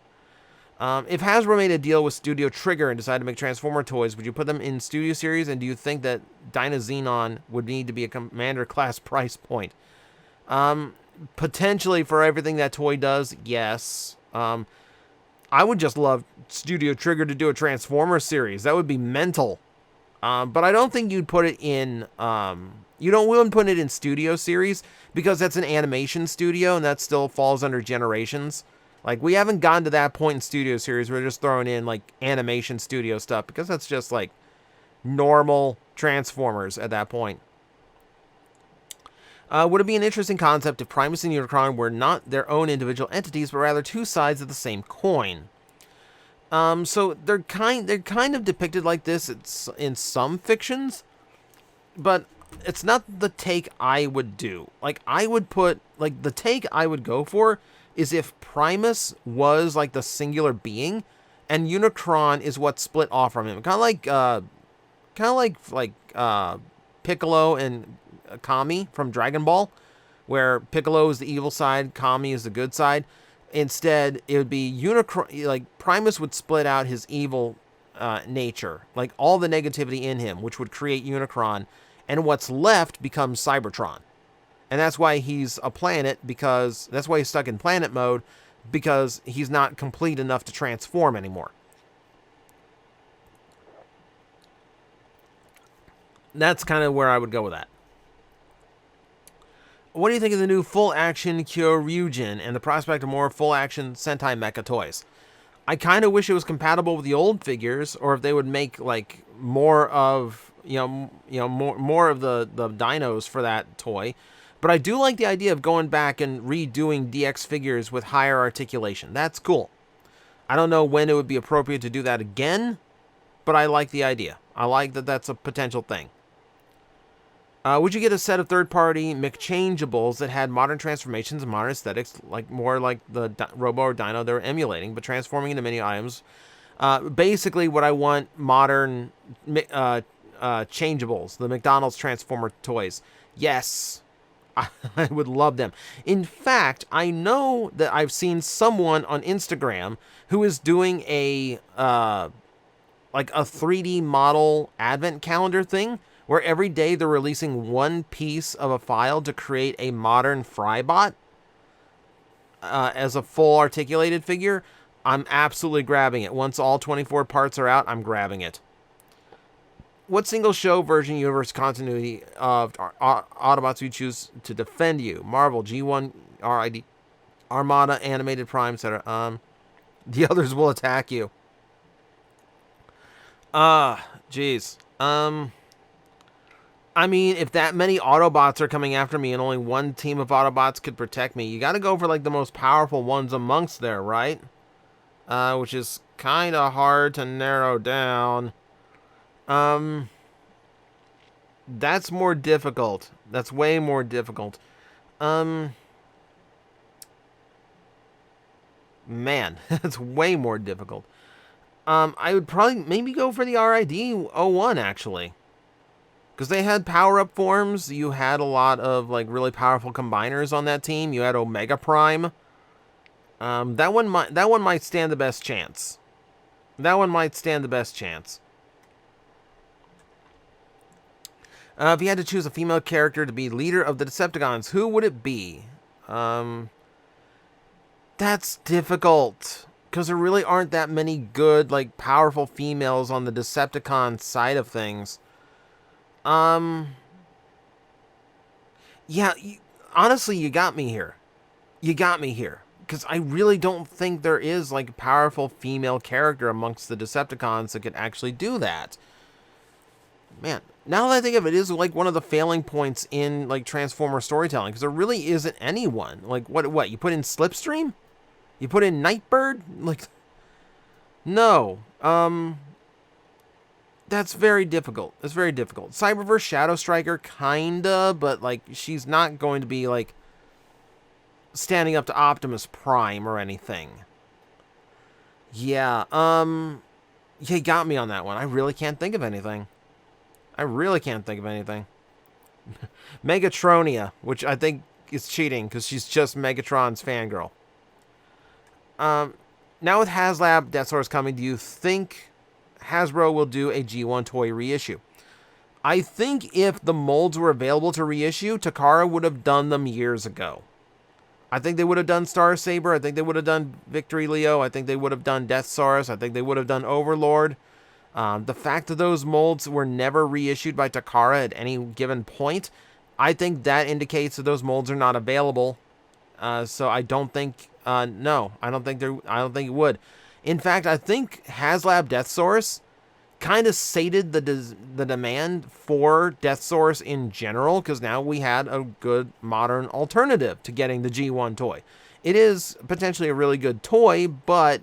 If Hasbro made a deal with Studio Trigger and decided to make Transformer toys, would you put them in Studio Series? And do you think that Dyna-Xenon would need to be a Commander class price point? Potentially for everything that toy does, yes. I would just love Studio Trigger to do a Transformer series. That would be mental. But I don't think you'd put it in, wouldn't put it in Studio Series because that's an animation studio and that still falls under Generations. Like, we haven't gotten to that point in Studio Series. We're just throwing in, like, animation studio stuff because that's just, like, normal Transformers at that point. Would it be an interesting concept if Primus and Unicron were not their own individual entities, but rather two sides of the same coin? So they're kind of depicted like this. It's in some fictions, but it's not the take I would do. Like, I would put, like, the take I would go for is if Primus was like the singular being, and Unicron is what split off from him, kind of like Piccolo and Kami from Dragon Ball, where Piccolo is the evil side, Kami is the good side. Instead, it would be Unicron. Like, Primus would split out his evil nature, like all the negativity in him, which would create Unicron, and what's left becomes Cybertron. And that's why he's a planet, because that's why he's stuck in planet mode, because he's not complete enough to transform anymore. That's kind of where I would go with that. What do you think of the new full-action Kyoryujin and the prospect of more full-action Sentai Mecha toys? I kind of wish it was compatible with the old figures, or if they would make like more of more of the dinos for that toy. But I do like the idea of going back and redoing DX figures with higher articulation. That's cool. I don't know when it would be appropriate to do that again, but I like the idea. I like that that's a potential thing. Would you get a set of third-party McChangeables that had modern transformations and modern aesthetics, like more like the Robo or Dino they were emulating, but transforming into mini items? Basically, what I want modern changeables, the McDonald's Transformer toys. Yes, I would love them. In fact, I know that I've seen someone on Instagram who is doing a like a 3D model advent calendar thing, where every day they're releasing one piece of a file to create a modern Frybot as a full articulated figure. I'm absolutely grabbing it. Once all 24 parts are out, I'm grabbing it. What single show version universe continuity of Autobots you choose to defend you? Marvel, G1, RID, Armada, Animated Prime, etc. The others will attack you. Jeez. I mean, if that many Autobots are coming after me and only one team of Autobots could protect me, you gotta go for, like, the most powerful ones amongst there, right? Which is kind of hard to narrow down. That's more difficult. That's way more difficult. Man, that's way more difficult. I would probably maybe go for the RID-01, actually. Because they had power-up forms. You had a lot of like really powerful combiners on that team. You had Omega Prime. That one might stand the best chance. That one might stand the best chance. If you had to choose a female character to be leader of the Decepticons, who would it be? That's difficult. Because there really aren't that many good, like, powerful females on the Decepticon side of things. Yeah, honestly, you got me here. You got me here. Because I really don't think there is, like, a powerful female character amongst the Decepticons that could actually do that. Man, now that I think of it, it is, like, one of the failing points in, like, Transformer storytelling. Because there really isn't anyone. Like, what? You put in Slipstream? You put in Nightbird? Like, no. That's very difficult. It's very difficult. Cyberverse Shadow Striker, kinda, but, like, she's not going to be, like, standing up to Optimus Prime or anything. Yeah, you got me on that one. I really can't think of anything. Megatronia, which I think is cheating, because she's just Megatron's fangirl. Now with HasLab Death Source coming, do you think Hasbro will do a G1 toy reissue? I think if the molds were available to reissue, Takara would have done them years ago. I think they would have done Star Saber. I think they would have done Victory Leo. I think they would have done Death Saurus. I think they would have done Overlord. The fact that those molds were never reissued by Takara at any given point, I think that indicates that those molds are not available. So I don't think, no, I don't think it would. In fact, I think HasLab Death Source kind of sated the demand for Death Source in general, because now we had a good modern alternative to getting the G1 toy. It is potentially a really good toy, but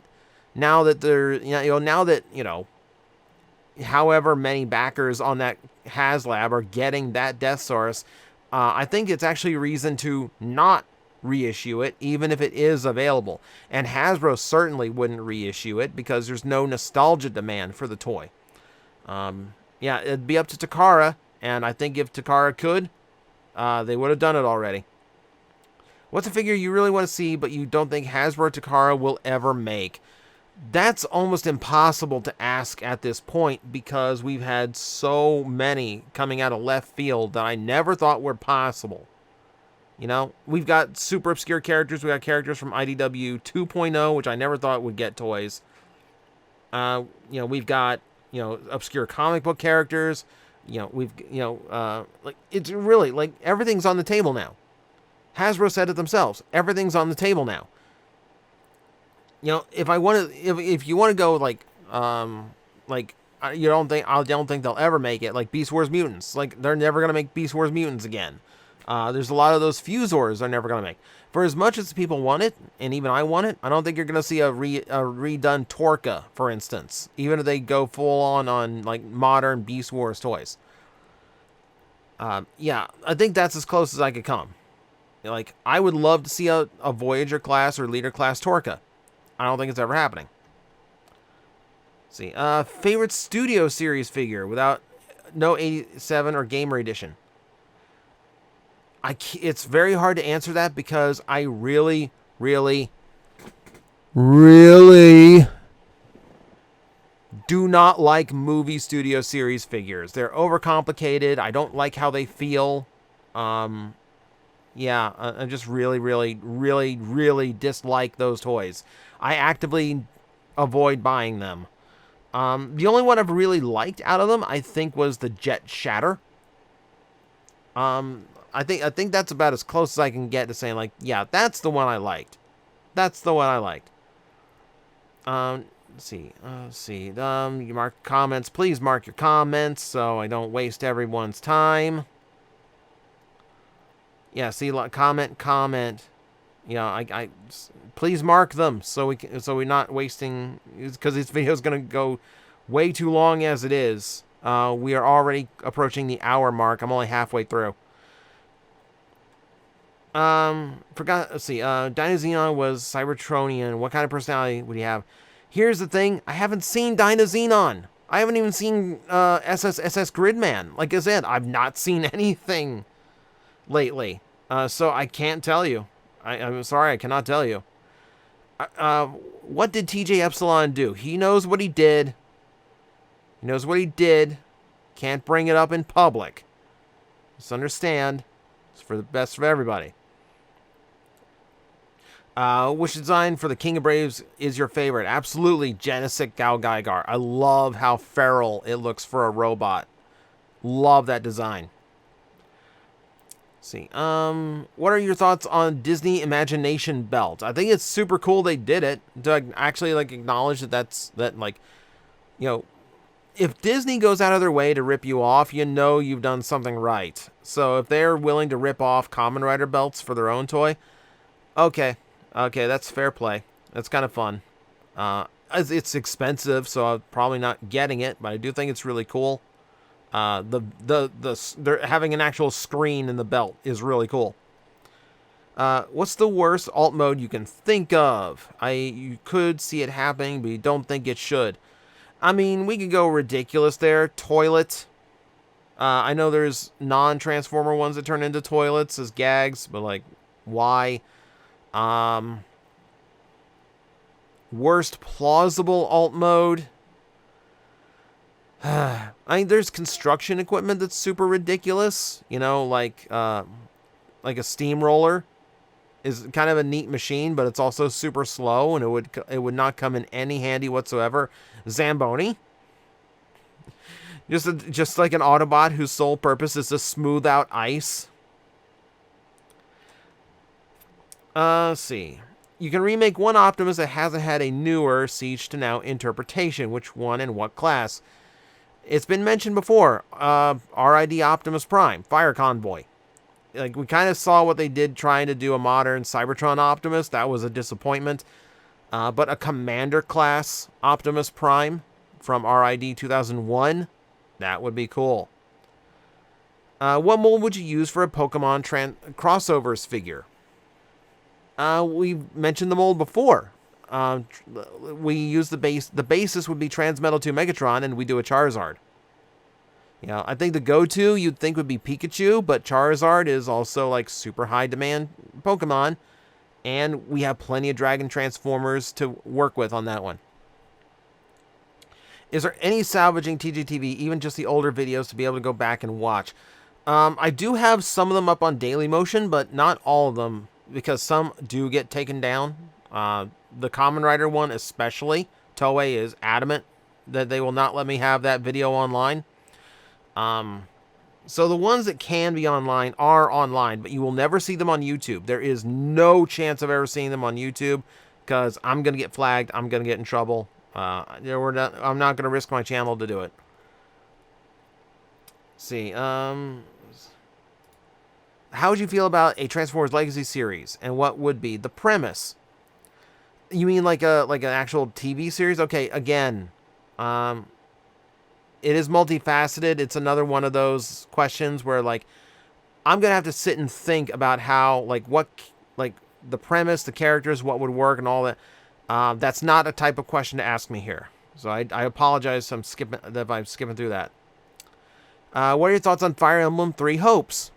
now that however many backers on that HasLab are getting that Death Source, I think it's actually a reason to not reissue it, even if it is available. And Hasbro certainly wouldn't reissue it because there's no nostalgia demand for the toy. Yeah, it'd be up to Takara, and I think if Takara could, they would have done it already. What's a figure you really want to see, but you don't think Hasbro or Takara will ever make? That's almost impossible to ask at this point, because we've had so many coming out of left field that I never thought were possible. You know, we've got super obscure characters. We got characters from IDW 2.0, which I never thought would get toys. We've got, obscure comic book characters. Like, it's really, like, everything's on the table now. Hasbro said it themselves. Everything's on the table now. If you want to go, like, I don't think they'll ever make it, like, Beast Wars Mutants. Like, they're never going to make Beast Wars Mutants again. There's a lot of those Fusors they're never going to make. For as much as people want it, and even I want it, I don't think you're going to see a redone Torka, for instance. Even if they go full on like, modern Beast Wars toys. Yeah, I think that's as close as I could come. Like, I would love to see a Voyager class or Leader class Torka. I don't think it's ever happening. Let's see. Favorite Studio Series figure without no 87 or Gamer Edition. It's very hard to answer that because I really, really, really do not like movie Studio Series figures. They're overcomplicated. I don't like how they feel. Yeah, I just really, really, really, really dislike those toys. I actively avoid buying them. The only one I've really liked out of them, I think, was the Jet Shatter. I think that's about as close as I can get to saying, like, yeah, that's the one I liked. That's the one I liked. Let's see. You mark comments. Please mark your comments so I don't waste everyone's time. Yeah, see, comment. I please mark them so we're not wasting, because this video is going to go way too long as it is. We are already approaching the hour mark. I'm only halfway through. Let's see. Dinoxenon was Cybertronian. What kind of personality would he have? Here's the thing. I haven't seen Dinoxenon. I haven't even seen SS Gridman. Like I said, I've not seen anything lately. So I can't tell you. I'm sorry, I cannot tell you. What did TJ Epsilon do? He knows what he did. He knows what he did. Can't bring it up in public. Just understand. It's for the best of everybody. Which design for the King of Braves is your favorite? Absolutely, Genesik Gal Gaigar. I love how feral it looks for a robot. Love that design. Let's see. What are your thoughts on Disney Imagination Belt? I think it's super cool they did it. To actually, like, acknowledge if Disney goes out of their way to rip you off, you know you've done something right. So if they're willing to rip off Kamen Rider belts for their own toy, okay, that's fair play. That's kind of fun. It's expensive, so I'm probably not getting it, but I do think it's really cool. They're having an actual screen in the belt is really cool. What's the worst alt mode you can think of? You could see it happening, but you don't think it should. I mean, we could go ridiculous there. Toilet. I know there's non-transformer ones that turn into toilets as gags, but, like, why? Worst plausible alt mode. I mean, there's construction equipment that's super ridiculous. Like a steamroller is kind of a neat machine, but it's also super slow, and it would not come in any handy whatsoever. Zamboni. Just like an Autobot whose sole purpose is to smooth out ice. Let's see. You can remake one Optimus that hasn't had a newer Siege to Now interpretation. Which one and what class? It's been mentioned before. RID Optimus Prime, Fire Convoy. Like, we kind of saw what they did trying to do a modern Cybertron Optimus. That was a disappointment. But a Commander class Optimus Prime from RID 2001, that would be cool. What mold would you use for a Pokemon crossovers figure? We mentioned the mold before. We use the base. The basis would be Transmetal 2 Megatron, and we do a Charizard. I think the go-to you'd think would be Pikachu, but Charizard is also, like, super high demand Pokemon, and we have plenty of Dragon Transformers to work with on that one. Is there any salvaging TJTV, even just the older videos, to be able to go back and watch? I do have some of them up on Dailymotion, but not all of them, because some do get taken down. The Kamen Rider one especially, Toei is adamant that they will not let me have that video online. So the ones that can be online are online, but you will never see them on YouTube. There is no chance of ever seeing them on YouTube because I'm going to get flagged. I'm going to get in trouble. I'm not going to risk my channel to do it. Let's see. How would you feel about a Transformers Legacy series, and what would be the premise? You mean like an actual TV series? Okay, again, it is multifaceted. It's another one of those questions where like I'm gonna have to sit and think about how like the premise, the characters, what would work, and all that. That's not a type of question to ask me here. So I apologize if I'm skipping through that. What are your thoughts on Fire Emblem Three Hopes?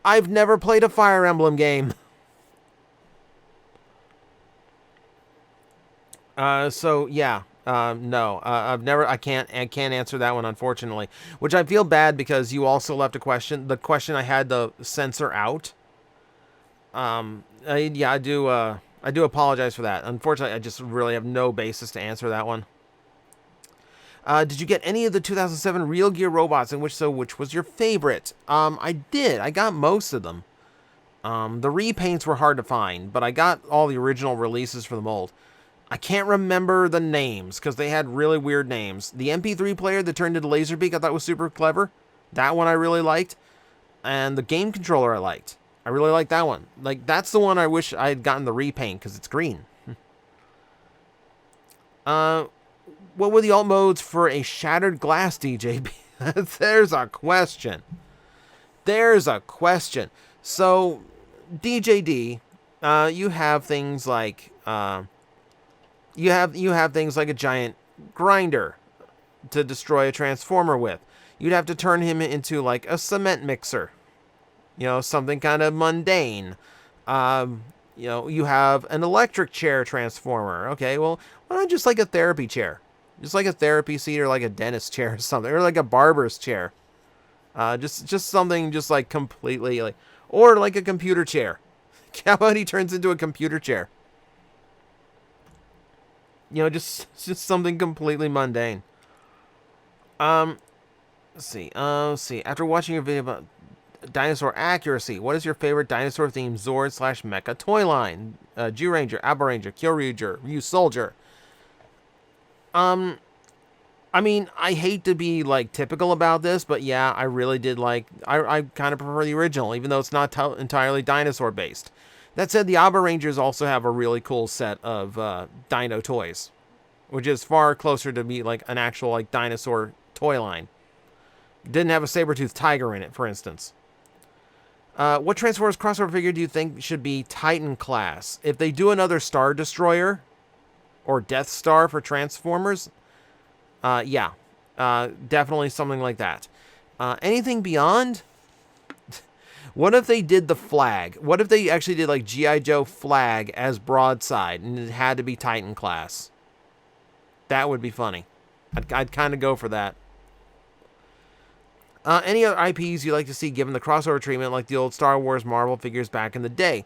I've never played a Fire Emblem game. So yeah, no, I can't answer that one, unfortunately, which I feel bad because you also left a question, the question I had to censor out. I do apologize for that. Unfortunately, I just really have no basis to answer that one. Did you get any of the 2007 Real Gear robots, and which was your favorite? I did. I got most of them. The repaints were hard to find, but I got all the original releases for the mold. I can't remember the names because they had really weird names. The MP3 player that turned into Laserbeak I thought was super clever. That one I really liked. And the game controller I liked. I really liked that one. Like, that's the one I wish I had gotten the repaint because it's green. What were the alt modes for a Shattered Glass DJB? There's a question. There's a question. So, DJD, you have things like you have things like a giant grinder to destroy a transformer with. You'd have to turn him into like a cement mixer. You know, something kind of mundane. You know, you have an electric chair transformer. Okay, well, why not just like a therapy chair? Just like a therapy seat or like a dentist chair or something. Or like a barber's chair. Just something just like completely like... Or like a computer chair. How about he turns into a computer chair? You know, just something completely mundane. Let's see. After watching your video about dinosaur accuracy, what is your favorite dinosaur-themed Zord/Mecha toy line? Jew Ranger, Abba Ranger, Kyoryuger, Ryu Soldier. I mean, I hate to be, like, typical about this, but yeah, I really did like... I kind of prefer the original, even though it's not entirely dinosaur-based. That said, the Abba Rangers also have a really cool set of dino toys, which is far closer to be, like, an actual, like, dinosaur toy line. Didn't have a saber-toothed tiger in it, for instance. What Transformers crossover figure do you think should be Titan class? If they do another Star Destroyer or Death Star for Transformers... yeah, definitely something like that. Anything beyond? What if they did the flag? What if they actually did like G.I. Joe flag as broadside and it had to be Titan class? That would be funny. I'd kind of go for that. Any other IPs you'd like to see given the crossover treatment like the old Star Wars Marvel figures back in the day?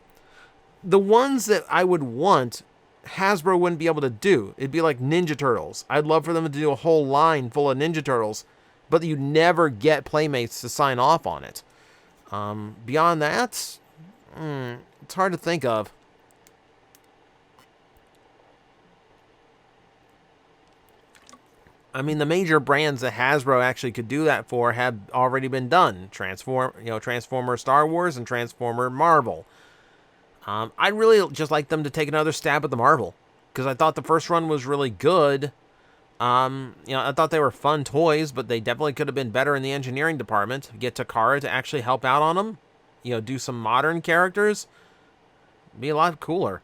The ones that I would want... Hasbro wouldn't be able to do. It'd be like Ninja Turtles. I'd love for them to do a whole line full of Ninja Turtles, but you never get Playmates to sign off on it. Beyond that, it's hard to think of. I mean, the major brands that Hasbro actually could do that for have already been done. Transformer Star Wars and Transformer Marvel. I'd really just like them to take another stab at the Marvel, because I thought the first run was really good. I thought they were fun toys, but they definitely could have been better in the engineering department. Get Takara to actually help out on them. Do some modern characters. Be a lot cooler.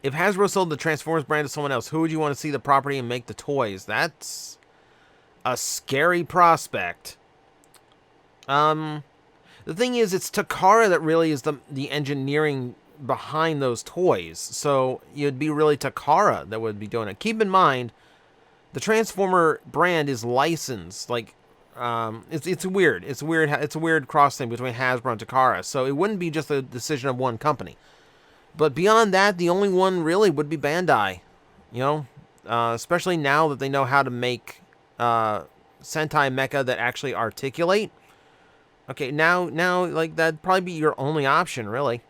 If Hasbro sold the Transformers brand to someone else, who would you want to see the property and make the toys? That's a scary prospect. The thing is, it's Takara that really is the engineering behind those toys. So it'd be really Takara that would be doing it. Keep in mind, the Transformer brand is licensed. Like, it's weird. It's weird. It's a weird cross thing between Hasbro and Takara. So it wouldn't be just a decision of one company. But beyond that, the only one really would be Bandai. Especially now that they know how to make Sentai mecha that actually articulate. Okay, now, like, that'd probably be your only option, really.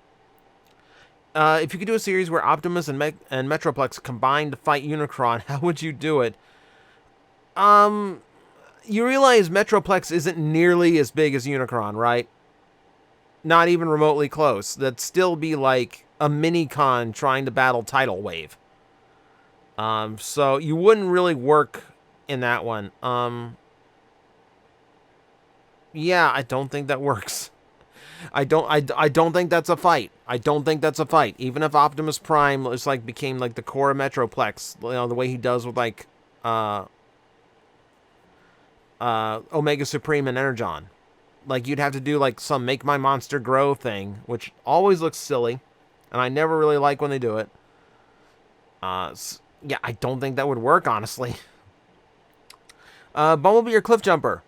If you could do a series where Optimus and Metroplex combine to fight Unicron, how would you do it? You realize Metroplex isn't nearly as big as Unicron, right? Not even remotely close. That'd still be like a mini-con trying to battle Tidal Wave. So you wouldn't really work in that one. Yeah, I don't think that works. I don't think that's a fight. I don't think that's a fight. Even if Optimus Prime is like became like the core of Metroplex, you know, the way he does with like Omega Supreme and Energon. Like, you'd have to do like some make my monster grow thing, which always looks silly, and I never really like when they do it. Yeah, I don't think that would work, honestly. Bumblebee or Cliffjumper?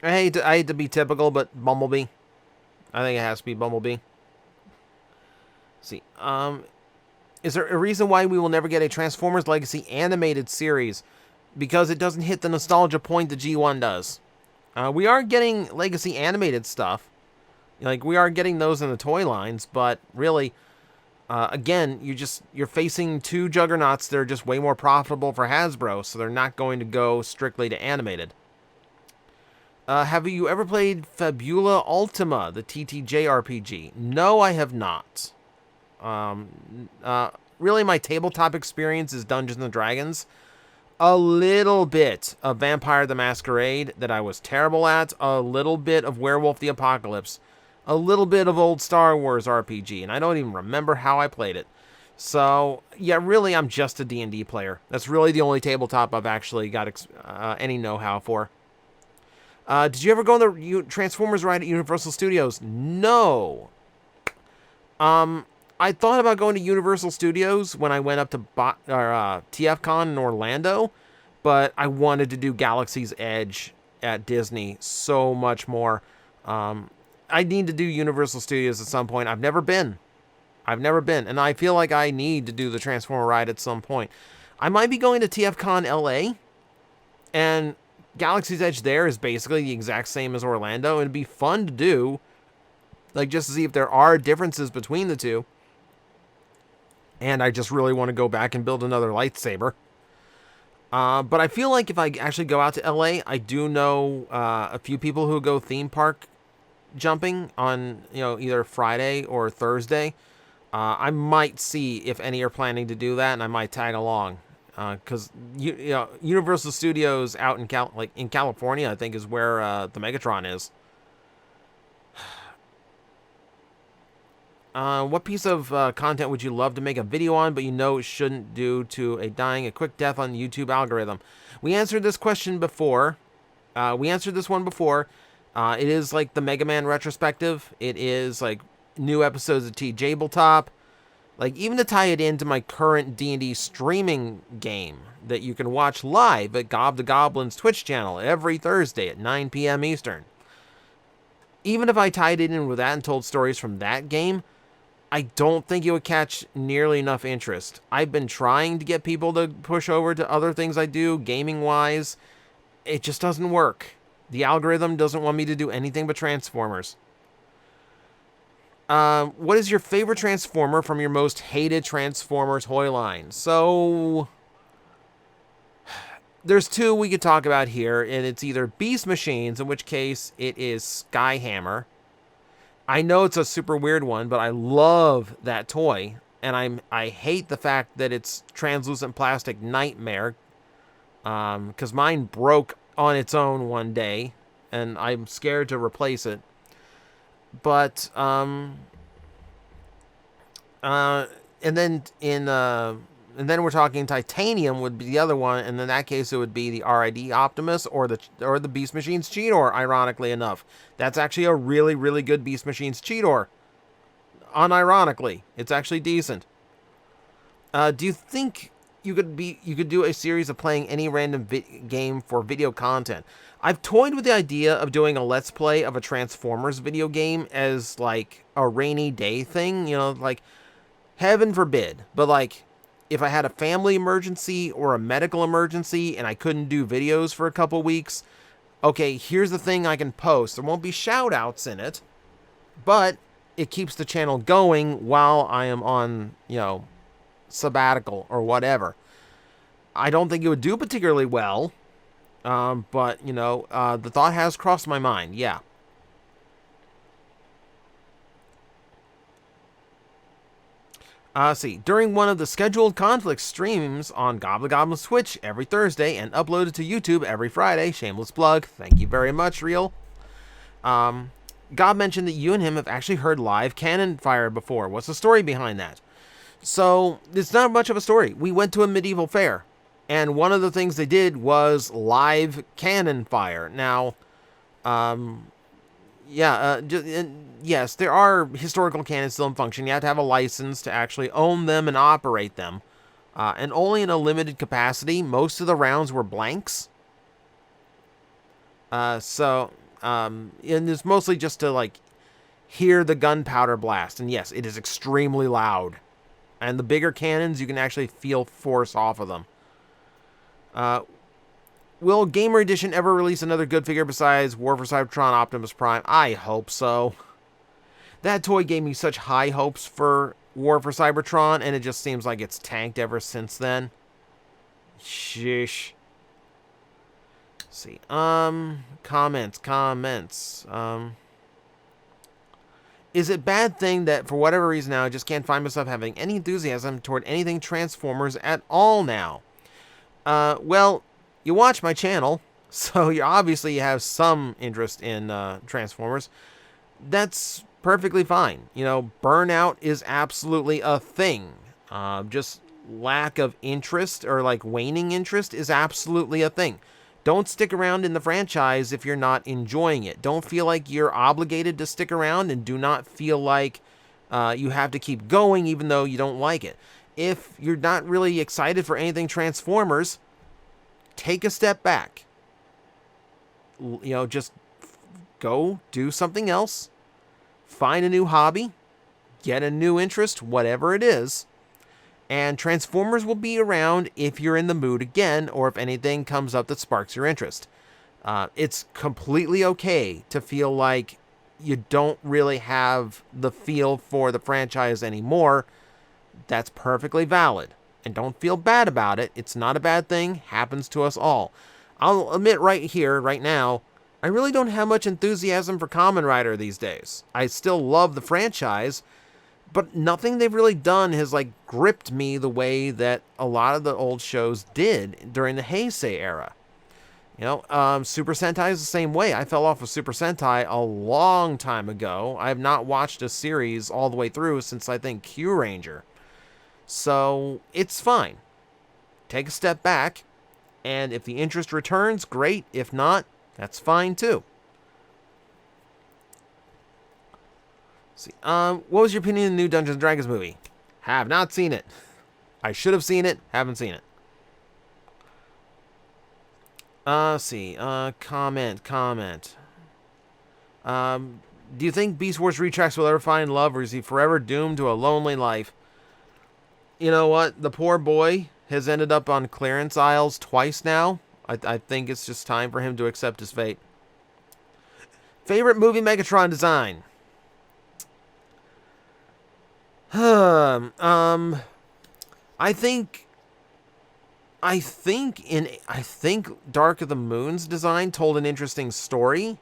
I hate to be typical, but Bumblebee. I think it has to be Bumblebee. Let's see. Is there a reason why we will never get a Transformers Legacy animated series? Because it doesn't hit the nostalgia point the G1 does. We are getting Legacy animated stuff. Like, we are getting those in the toy lines, but really, again, you're facing two juggernauts that are just way more profitable for Hasbro, so they're not going to go strictly to animated. Have you ever played Fabula Ultima, the TTJ RPG? No, I have not. Really, my tabletop experience is Dungeons & Dragons. A little bit of Vampire the Masquerade that I was terrible at. A little bit of Werewolf the Apocalypse. A little bit of old Star Wars RPG. And I don't even remember how I played it. So, yeah, really, I'm just a D&D player. That's really the only tabletop I've actually got any know-how for. Did you ever go on the Transformers ride at Universal Studios? No. I thought about going to Universal Studios when I went up to TFCon in Orlando, but I wanted to do Galaxy's Edge at Disney so much more. I need to do Universal Studios at some point. I've never been, and I feel like I need to do the Transformer ride at some point. I might be going to TFCon LA, and Galaxy's Edge there is basically the exact same as Orlando. It'd be fun to do, like, just to see if there are differences between the two. And I just really want to go back and build another lightsaber. But I feel like if I actually go out to LA, I do know a few people who go theme park jumping on, either Friday or Thursday. I might see if any are planning to do that, and I might tag along. Because Universal Studios out in California, I think, is where the Megatron is. What piece of content would you love to make a video on, but it shouldn't due to a quick death on the YouTube algorithm? We answered this question before. It is like the Mega Man retrospective. It is like new episodes of TJOmega. Like, even to tie it into my current D&D streaming game that you can watch live at Gob the Goblin's Twitch channel every Thursday at 9 p.m. Eastern. Even if I tied it in with that and told stories from that game, I don't think it would catch nearly enough interest. I've been trying to get people to push over to other things I do, gaming-wise. It just doesn't work. The algorithm doesn't want me to do anything but Transformers. What is your favorite Transformer from your most hated Transformer toy line? So, there's two we could talk about here, and it's either Beast Machines, in which case it is Skyhammer. I know it's a super weird one, but I love that toy, and I hate the fact that it's translucent plastic nightmare, because mine broke on its own one day, and I'm scared to replace it. But and then we're talking Titanium would be the other one, and in that case it would be the RID Optimus or the Beast Machines Cheetor. Ironically enough, that's actually a really, really good Beast Machines Cheetor. Unironically, it's actually decent. Do you think you could do a series of playing any random game for video content? I've toyed with the idea of doing a Let's Play of a Transformers video game as, like, a rainy day thing, like, heaven forbid, but, like, if I had a family emergency or a medical emergency and I couldn't do videos for a couple weeks, okay, here's the thing I can post. There won't be shout outs in it, but it keeps the channel going while I am on, sabbatical or whatever. I don't think it would do particularly well, but, the thought has crossed my mind, yeah. See, during one of the scheduled conflict streams on Gobbly Goblin's Twitch every Thursday and uploaded to YouTube every Friday, shameless plug, thank you very much, Real. Gob mentioned that you and him have actually heard live cannon fire before. What's the story behind that? So, it's not much of a story. We went to a medieval fair, and one of the things they did was live cannon fire. Now, yes, there are historical cannons still in function. You have to have a license to actually own them and operate them. And only in a limited capacity. Most of the rounds were blanks. And it's mostly just to, hear the gunpowder blast. And yes, it is extremely loud. And the bigger cannons, you can actually feel force off of them. Will Gamer Edition ever release another good figure besides War for Cybertron Optimus Prime? I hope so. That toy gave me such high hopes for War for Cybertron, and it just seems like it's tanked ever since then. Sheesh. Let's see. Comments. Is it bad thing that for whatever reason now I just can't find myself having any enthusiasm toward anything Transformers at all now? Well, you watch my channel, so you obviously have some interest in Transformers. That's perfectly fine. Burnout is absolutely a thing. Just lack of interest or waning interest is absolutely a thing. Don't stick around in the franchise if you're not enjoying it. Don't feel like you're obligated to stick around, and do not feel like you have to keep going even though you don't like it. If you're not really excited for anything Transformers, take a step back. Just go do something else. Find a new hobby. Get a new interest, whatever it is. And Transformers will be around if you're in the mood again, or if anything comes up that sparks your interest. It's completely okay to feel like you don't really have the feel for the franchise anymore. That's perfectly valid. And don't feel bad about it. It's not a bad thing. Happens to us all. I'll admit right here, right now, I really don't have much enthusiasm for Kamen Rider these days. I still love the franchise, but nothing they've really done has gripped me the way that a lot of the old shows did during the Heisei era. Super Sentai is the same way. I fell off of Super Sentai a long time ago. I have not watched a series all the way through since I think Q Ranger. So, it's fine. Take a step back, and if the interest returns, great. If not, that's fine too. Let's see. What was your opinion of the new Dungeons & Dragons movie? Have not seen it. I should have seen it. Haven't seen it. Let's see. Comment. Do you think Beast Wars Retracts will ever find love, or is he forever doomed to a lonely life? You know what? The poor boy has ended up on clearance aisles twice now. I think it's just time for him to accept his fate. Favorite movie Megatron design? I think Dark of the Moon's design told an interesting story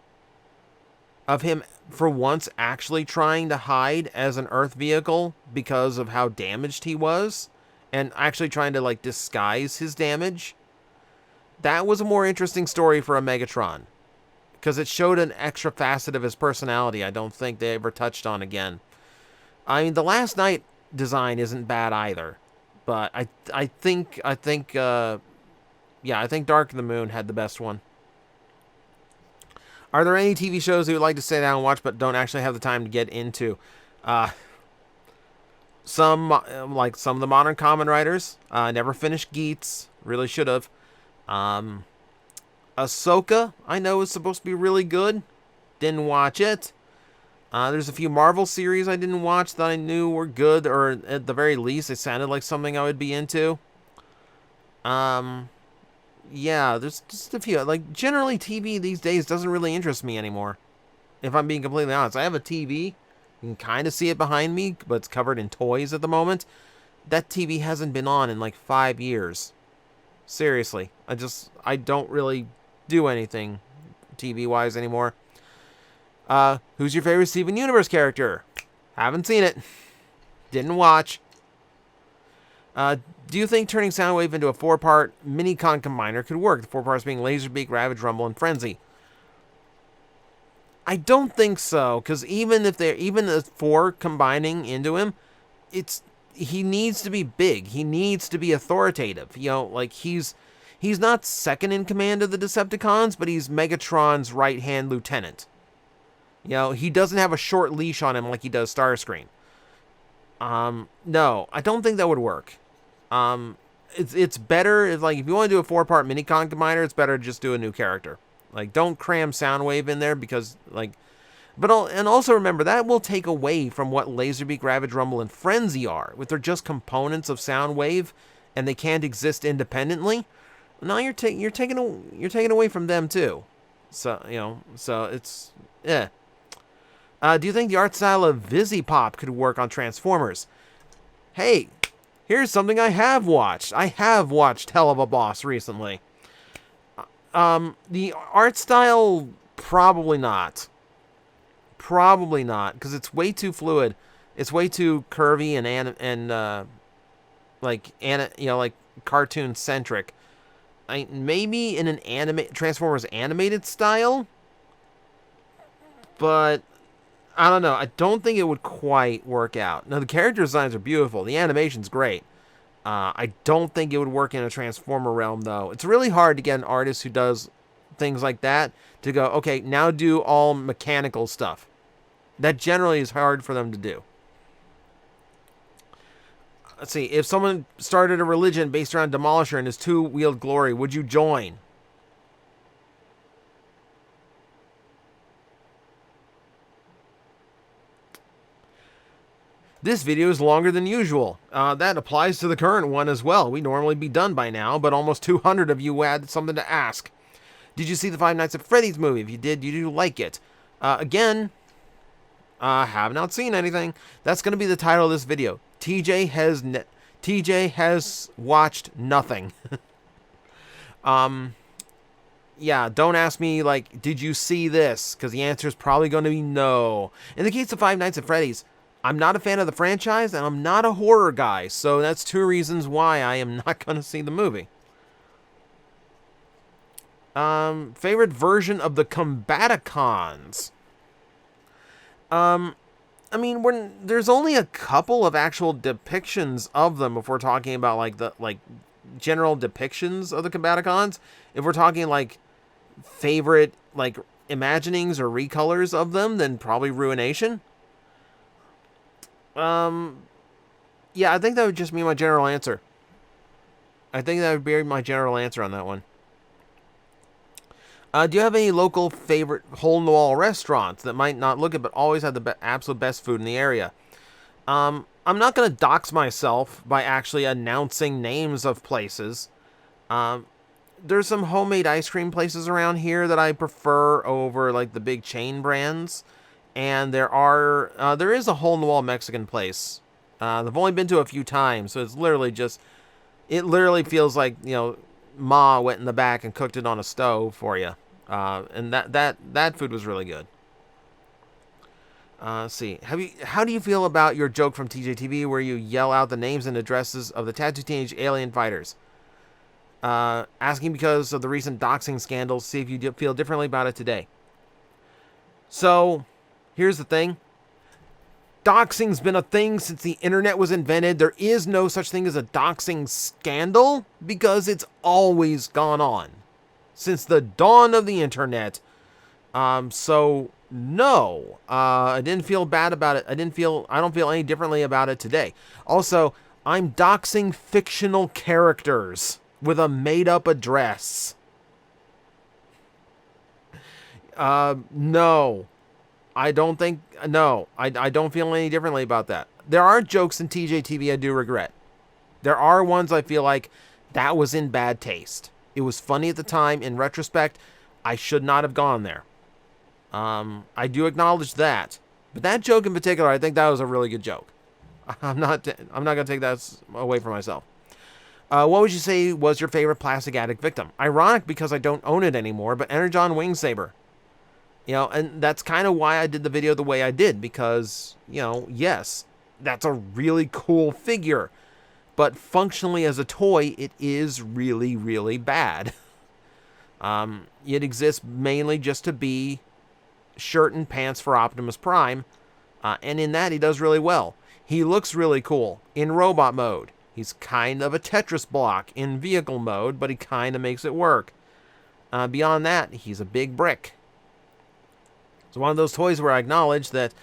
of him for once actually trying to hide as an Earth vehicle because of how damaged he was, and actually trying to disguise his damage. That was a more interesting story for a Megatron, because it showed an extra facet of his personality I don't think they ever touched on again. I mean, the Last Night design isn't bad either, but I think Dark of the Moon had the best one. Are there any TV shows you would like to sit down and watch but don't actually have the time to get into? Some of the modern Kamen Riders. Never finished Geats. Really should have. Ahsoka, I know, is supposed to be really good. Didn't watch it. There's a few Marvel series I didn't watch that I knew were good, or at the very least, it sounded like something I would be into. Yeah, there's just a few. Like, generally, TV these days doesn't really interest me anymore, if I'm being completely honest. I have a TV. You can kind of see it behind me, but it's covered in toys at the moment. That TV hasn't been on in like 5 years. Seriously. I don't really do anything TV-wise anymore. Who's your favorite Steven Universe character? Haven't seen it. Didn't watch. Do you think turning Soundwave into a 4-part mini-con combiner could work? The 4 parts being Laserbeak, Ravage, Rumble, and Frenzy. I don't think so, because even the 4 combining into him, he needs to be big. He needs to be authoritative. You know, like he's not second in command of the Decepticons, but he's Megatron's right-hand lieutenant. You know, he doesn't have a short leash on him like he does Starscream. No, I don't think that would work. It's better if you want to do a 4-part mini-con combiner, it's better to just do a new character. Like, don't cram Soundwave in there because, and also remember, that will take away from what Laserbeak, Ravage, Rumble, and Frenzy are. If they're just components of Soundwave and they can't exist independently, now you're taking away from them too. So, you know, so it's, yeah. Do you think the art style of Vizzy-Pop could work on Transformers? Hey, here's something I have watched. I have watched Hell of a Boss recently. The art style, probably not. Probably not, because it's way too fluid. It's way too curvy and cartoon centric. Maybe in an Transformers animated style, but I don't know. I don't think it would quite work out. Now, the character designs are beautiful. The animation's great. I don't think it would work in a Transformer realm, though. It's really hard to get an artist who does things like that to go, okay, now do all mechanical stuff. That generally is hard for them to do. Let's see. If someone started a religion based around Demolisher and his 2-wheeled glory, would you join? This video is longer than usual. That applies to the current one as well. We'd normally be done by now, but almost 200 of you had something to ask. Did you see the Five Nights at Freddy's movie? If you did, you do like it. Again, have not seen anything. That's going to be the title of this video. TJ has watched nothing. Yeah, don't ask me, like, did you see this? Because the answer is probably going to be no. In the case of Five Nights at Freddy's, I'm not a fan of the franchise, and I'm not a horror guy, so that's 2 reasons why I am not going to see the movie. Favorite version of the Combaticons? I mean, there's only a couple of actual depictions of them if we're talking about, like, general depictions of the Combaticons. If we're talking, like, favorite, like, imaginings or recolors of them, then probably Ruination. Yeah, I think that would just be my general answer. I think that would be my general answer on that one. Do you have any local favorite hole-in-the-wall restaurants that might not look it, but always have the absolute best food in the area? I'm not going to dox myself by actually announcing names of places. There's some homemade ice cream places around here that I prefer over, like, the big chain brands. And there is a hole-in-the-wall Mexican place. I've only been to a few times, so it literally feels like, you know, Ma went in the back and cooked it on a stove for you. And that food was really good. Let's see. How do you feel about your joke from TJTV where you yell out the names and addresses of the tattooed teenage alien fighters? Asking because of the recent doxing scandals, see if you feel differently about it today. So, here's the thing. Doxing's been a thing since the internet was invented. There is no such thing as a doxing scandal because it's always gone on since the dawn of the internet. So no, I didn't feel bad about it. I don't feel any differently about it today. Also, I'm doxing fictional characters with a made-up address. No. I don't think, no, I don't feel any differently about that. There are jokes in TJTV I do regret. There are ones I feel like that was in bad taste. It was funny at the time. In retrospect, I should not have gone there. I do acknowledge that. But that joke in particular, I think that was a really good joke. I'm not going to take that away from myself. What would you say was your favorite plastic addict victim? Ironic because I don't own it anymore, but Energon Wingsaber. You know, and that's kind of why I did the video the way I did, because, you know, yes, that's a really cool figure, but functionally as a toy, it is really, really bad. It exists mainly just to be shirt and pants for Optimus Prime, and in that he does really well. He looks really cool in robot mode. He's kind of a Tetris block in vehicle mode, but he kind of makes it work. Beyond that, he's a big brick. It's one of those toys where I acknowledge that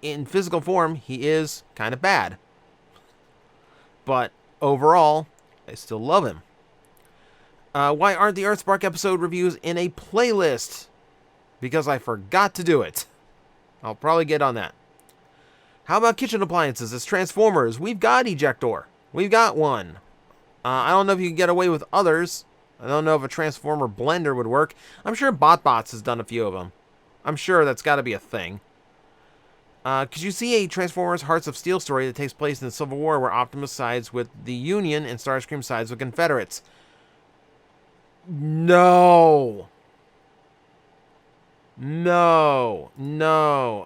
in physical form, he is kind of bad. But overall, I still love him. Why aren't the Earthspark episode reviews in a playlist? Because I forgot to do it. I'll probably get on that. How about kitchen appliances as Transformers? We've got Ejector. We've got one. I don't know if you can get away with others. I don't know if a Transformer blender would work. I'm sure BotBots has done a few of them. I'm sure that's got to be a thing. Could you see a Transformers Hearts of Steel story that takes place in the Civil War where Optimus sides with the Union and Starscream sides with Confederates? No. No.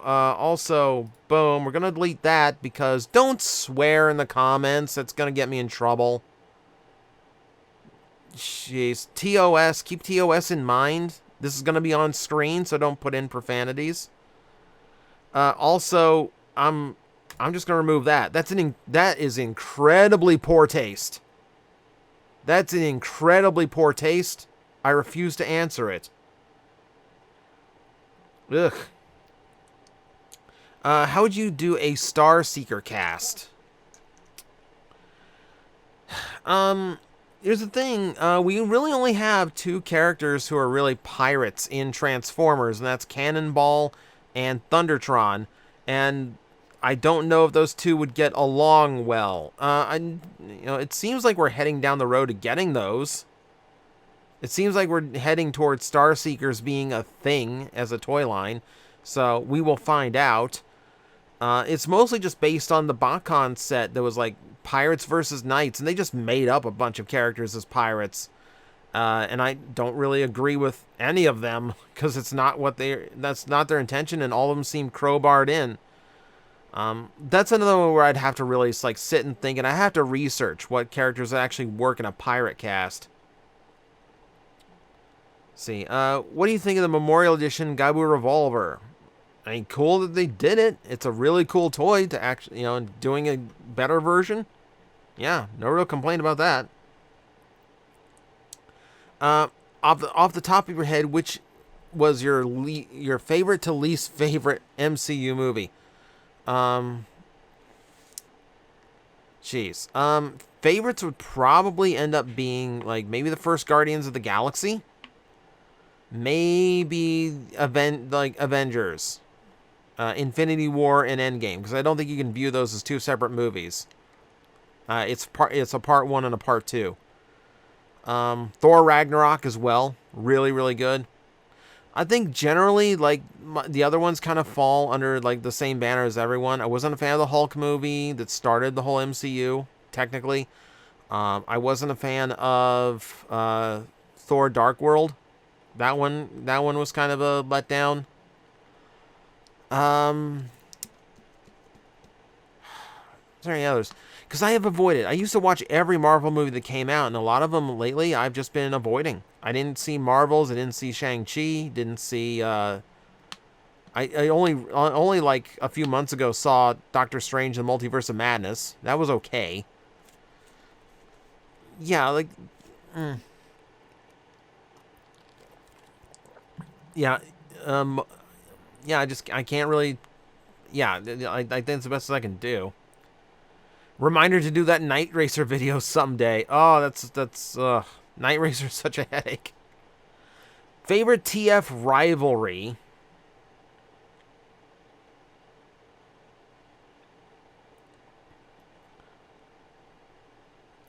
Also, boom, we're going to delete that because don't swear in the comments. That's going to get me in trouble. Jeez. TOS. Keep TOS in mind. This is going to be on screen, so don't put in profanities. Also, I'm just going to remove that. That is incredibly poor taste. That's an incredibly poor taste. I refuse to answer it. Ugh. How would you do a Star Seeker cast? Here's the thing. We really only have two characters who are really pirates in Transformers, and that's Cannonball and Thundertron. And I don't know if those two would get along well. It seems like we're heading down the road to getting those. It seems like we're heading towards Star Seekers being a thing as a toy line. So we will find out. It's mostly just based on the BotCon set that was like Pirates versus Knights, and they just made up a bunch of characters as pirates. And I don't really agree with any of them because that's not their intention, and all of them seem crowbarred in. That's another one where I'd have to really like sit and think, and I have to research what characters actually work in a pirate cast. Let's see, what do you think of the Memorial Edition Gaibu Revolver? I mean, cool that they did it. It's a really cool toy to actually, doing a better version. Yeah, no real complaint about that. Off the top of your head, which was your favorite to least favorite MCU movie? Favorites would probably end up being like maybe the first Guardians of the Galaxy, maybe Avengers, Infinity War and Endgame, because I don't think you can view those as two separate movies. It's a part 1 and a part 2. Thor Ragnarok as well, really, really good. I think generally, like, the other ones kind of fall under, like, the same banner as everyone. I wasn't a fan of the Hulk movie that started the whole MCU, technically. I wasn't a fan of Thor Dark World. That one was kind of a letdown. Is there any others? Because I have avoided. I used to watch every Marvel movie that came out, and a lot of them lately I've just been avoiding. I didn't see Marvels. I didn't see Shang-Chi. Didn't see. I only like a few months ago saw Doctor Strange and the Multiverse of Madness. That was okay. Yeah, like. Yeah. Yeah. I can't really. Yeah, I think it's the best I can do. Reminder to do that Night Racer video someday. Oh, that's Night Racer's such a headache. Favorite TF rivalry?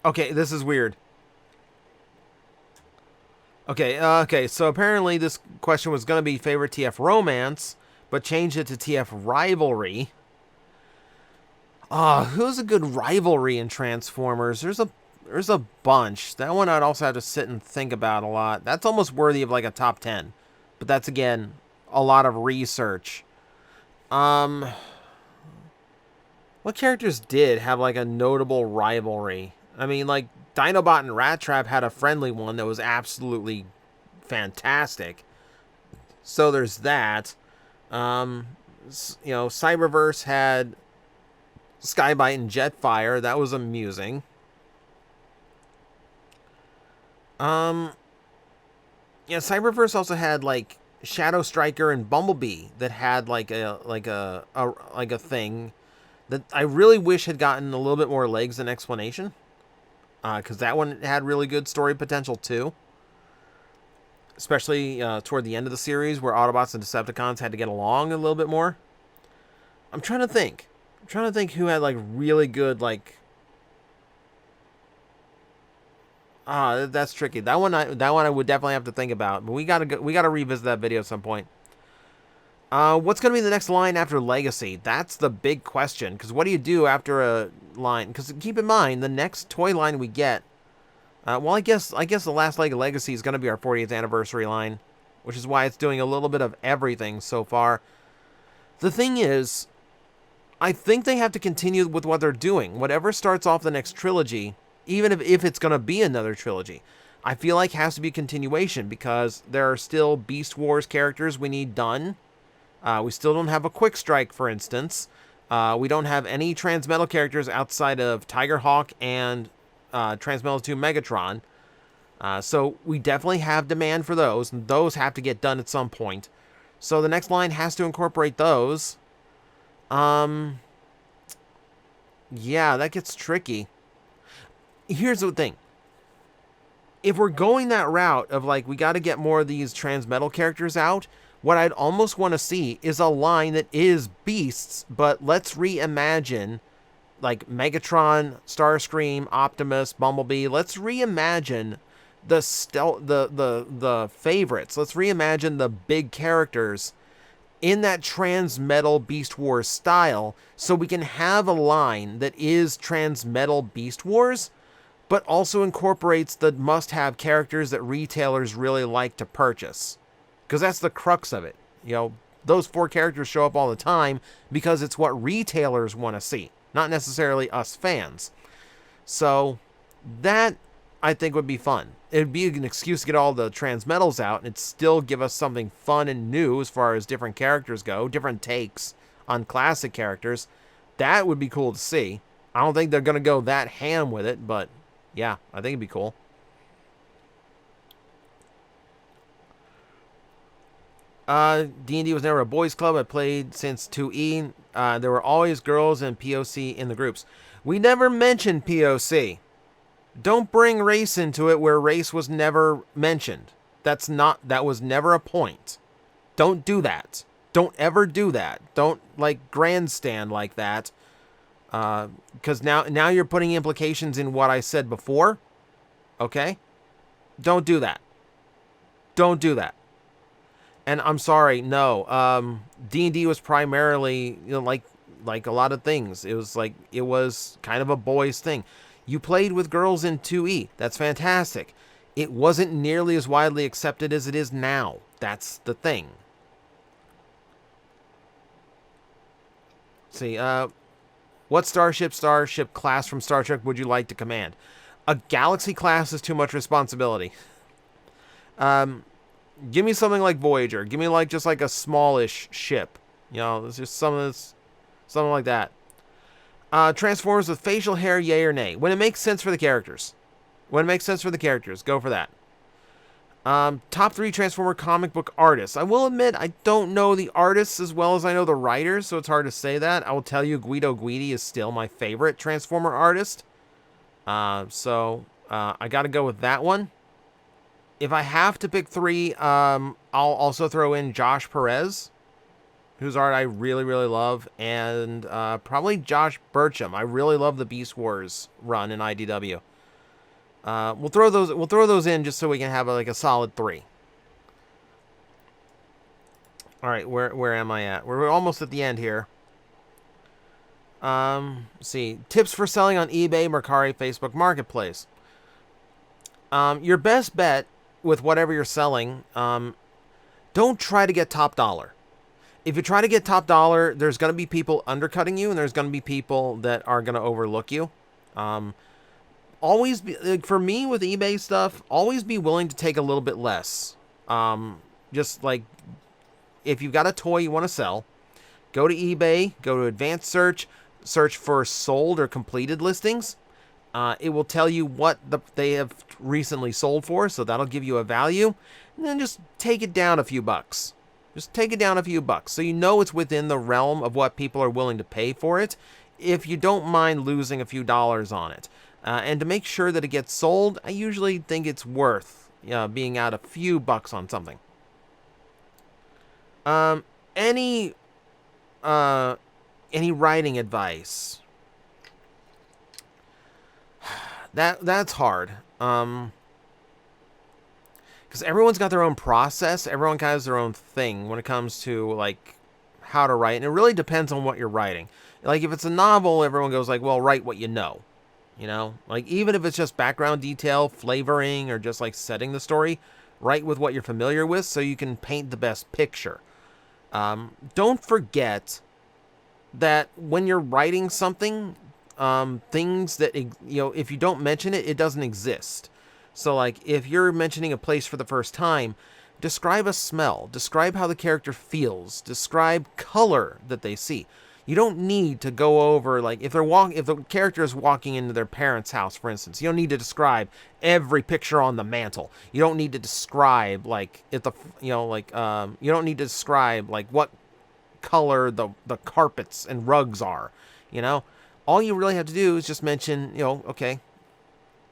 Okay, this is weird. Okay, so apparently this question was going to be favorite TF romance, but changed it to TF rivalry. Who's a good rivalry in Transformers? There's a bunch. That one I'd also have to sit and think about a lot. That's almost worthy of like a top 10. But that's again a lot of research. What characters did have like a notable rivalry? I mean, like Dinobot and Rat Trap had a friendly one that was absolutely fantastic. So there's that. Cyberverse had Skybite and Jetfire. That was amusing. Cyberverse also had like Shadow Striker and Bumblebee that had like a thing that I really wish had gotten a little bit more legs and explanation. Because that one had really good story potential too. Especially toward the end of the series where Autobots and Decepticons had to get along a little bit more. I'm trying to think who had like really good like. That's tricky. That one I would definitely have to think about. But we gotta revisit that video at some point. What's gonna be the next line after Legacy? That's the big question. Because what do you do after a line? Because keep in mind the next toy line we get. I guess the last leg of Legacy is gonna be our 40th anniversary line, which is why it's doing a little bit of everything so far. The thing is, I think they have to continue with what they're doing. Whatever starts off the next trilogy, even if it's going to be another trilogy, I feel like has to be a continuation because there are still Beast Wars characters we need done. We still don't have a Quick Strike, for instance. We don't have any Transmetal characters outside of Tigerhawk and Transmetal 2 Megatron. So we definitely have demand for those, and those have to get done at some point. So the next line has to incorporate those. Yeah, that gets tricky. Here's the thing. If we're going that route of like, we got to get more of these Transmetal characters out, what I'd almost want to see is a line that is Beasts, but let's reimagine like Megatron, Starscream, Optimus, Bumblebee. Let's reimagine the favorites. Let's reimagine the big characters in that Transmetal Beast Wars style, so we can have a line that is Transmetal Beast Wars, but also incorporates the must-have characters that retailers really like to purchase. Because that's the crux of it. You know, those 4 characters show up all the time because it's what retailers want to see, not necessarily us fans. So that, I think, would be fun. It'd be an excuse to get all the Transmetals out, and it'd still give us something fun and new as far as different characters go, different takes on classic characters. That would be cool to see. I don't think they're going to go that ham with it, but yeah, I think it'd be cool. D&D was never a boys club. I played since 2E. There were always girls and POC in the groups. We never mentioned POC. Don't bring race into it where race was never mentioned. That was never a point. Don't do that. Don't ever do that. Don't like grandstand like that. Because now you're putting implications in what I said before. Okay? Don't do that. Don't do that. And I'm sorry, no. D&D was primarily, like a lot of things. It was kind of a boys thing. You played with girls in 2E. That's fantastic. It wasn't nearly as widely accepted as it is now. That's the thing. Let's see, what starship class from Star Trek would you like to command? A Galaxy class is too much responsibility. Give me something like Voyager. Give me just like a smallish ship. It's just something like that. Transformers with facial hair, yay or nay? When it makes sense for the characters. When it makes sense for the characters, go for that. Top 3 Transformer comic book artists. I will admit, I don't know the artists as well as I know the writers, so it's hard to say that. I will tell you, Guido Guidi is still my favorite Transformer artist. So I got to go with that one. If I have to pick 3, I'll also throw in Josh Perez, whose art I really, really love, and probably Josh Burcham. I really love the Beast Wars run in IDW. We'll throw those in just so we can have a solid 3. All right, where am I at? We're almost at the end here. Let's see, tips for selling on eBay, Mercari, Facebook Marketplace. Your best bet with whatever you're selling, don't try to get top dollar. If you try to get top dollar, there's going to be people undercutting you, and there's going to be people that are going to overlook you. Always be, like, for me with eBay stuff, always be willing to take a little bit less. Just like if you've got a toy you want to sell, go to eBay, go to advanced search for sold or completed listings. It will tell you what they have recently sold for, so that'll give you a value. And then just take it down a few bucks. Just take it down a few bucks, so you know it's within the realm of what people are willing to pay for it, if you don't mind losing a few dollars on it. And to make sure that it gets sold, I usually think it's worth being out a few bucks on something. Any writing advice? That's hard. Because everyone's got their own process. Everyone has their own thing when it comes to like how to write, and it really depends on what you're writing. Like if it's a novel, everyone goes like, "Well, write what you know." You know, like even if it's just background detail, flavoring, or just like setting the story, write with what you're familiar with so you can paint the best picture. Don't forget that when you're writing something, things that, if you don't mention it, it doesn't exist. So like if you're mentioning a place for the first time, describe a smell, describe how the character feels, describe color that they see. You don't need to go over, like, if the character is walking into their parents' house, for instance, you don't need to describe every picture on the mantle. You don't need to describe, like, you don't need to describe, like, what color the carpets and rugs are, All you really have to do is just mention, okay,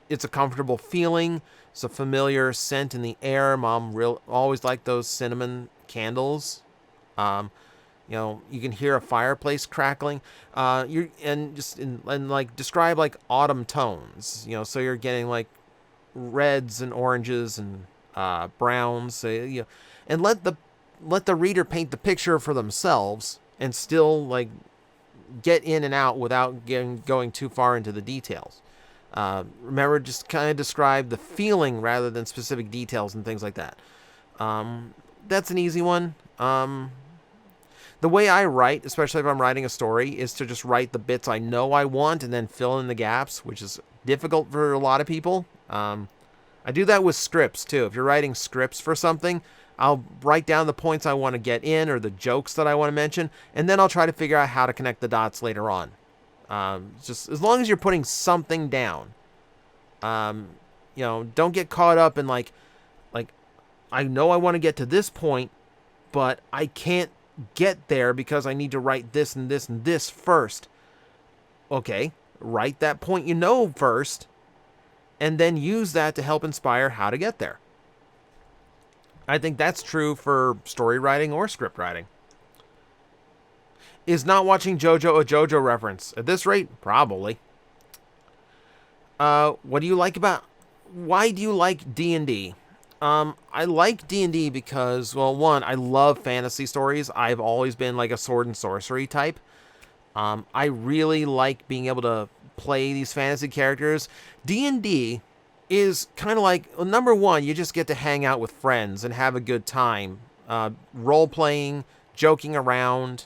it's a comfortable feeling, it's a familiar scent in the air. Mom always liked those cinnamon candles. You can hear a fireplace crackling. Describe like autumn tones. So you're getting like reds and oranges and browns. So, and let the reader paint the picture for themselves, and still like get in and out without going too far into the details. Remember, just kind of describe the feeling rather than specific details and things like that. That's an easy one. The way I write, especially if I'm writing a story, is to just write the bits I know I want and then fill in the gaps, which is difficult for a lot of people. I do that with scripts too. If you're writing scripts for something, I'll write down the points I want to get in or the jokes that I want to mention, and then I'll try to figure out how to connect the dots later on. Just as long as you're putting something down. Don't get caught up in like I know I want to get to this point, but I can't get there because I need to write this and this and this first. Okay, write that point first, and then use that to help inspire how to get there. I think that's true for story writing or script writing. Is not watching JoJo a JoJo reference? At this rate, probably. Why do you like D&D? I like D&D because, well, one, I love fantasy stories. I've always been like a sword and sorcery type. I really like being able to play these fantasy characters. D&D is kind of like, well, number one, you just get to hang out with friends and have a good time. Role-playing, joking around,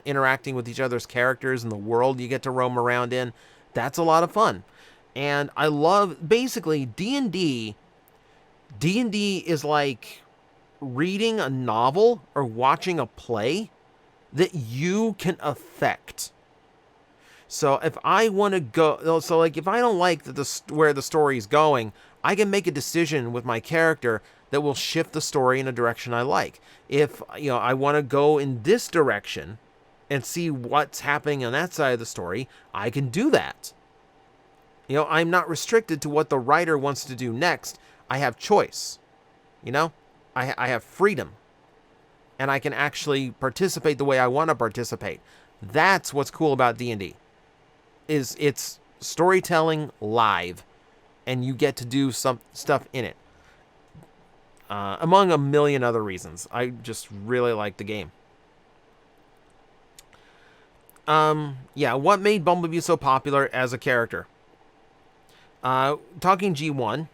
interacting with each other's characters and the world you get to roam around in. That's a lot of fun. And I love, basically, D&D is like reading a novel or watching a play that you can affect. So if I want to go, if I don't like where the story is going, I can make a decision with my character that will shift the story in a direction I like. If I want to go in this direction and see what's happening on that side of the story, I can do that. I'm not restricted to what the writer wants to do next. I have choice. I have freedom. And I can actually participate the way I want to participate. That's what's cool about D&D. It's storytelling live. and you get to do some stuff in it. Among a million other reasons. I just really like the game. Yeah, what made Bumblebee so popular as a character? Talking G1,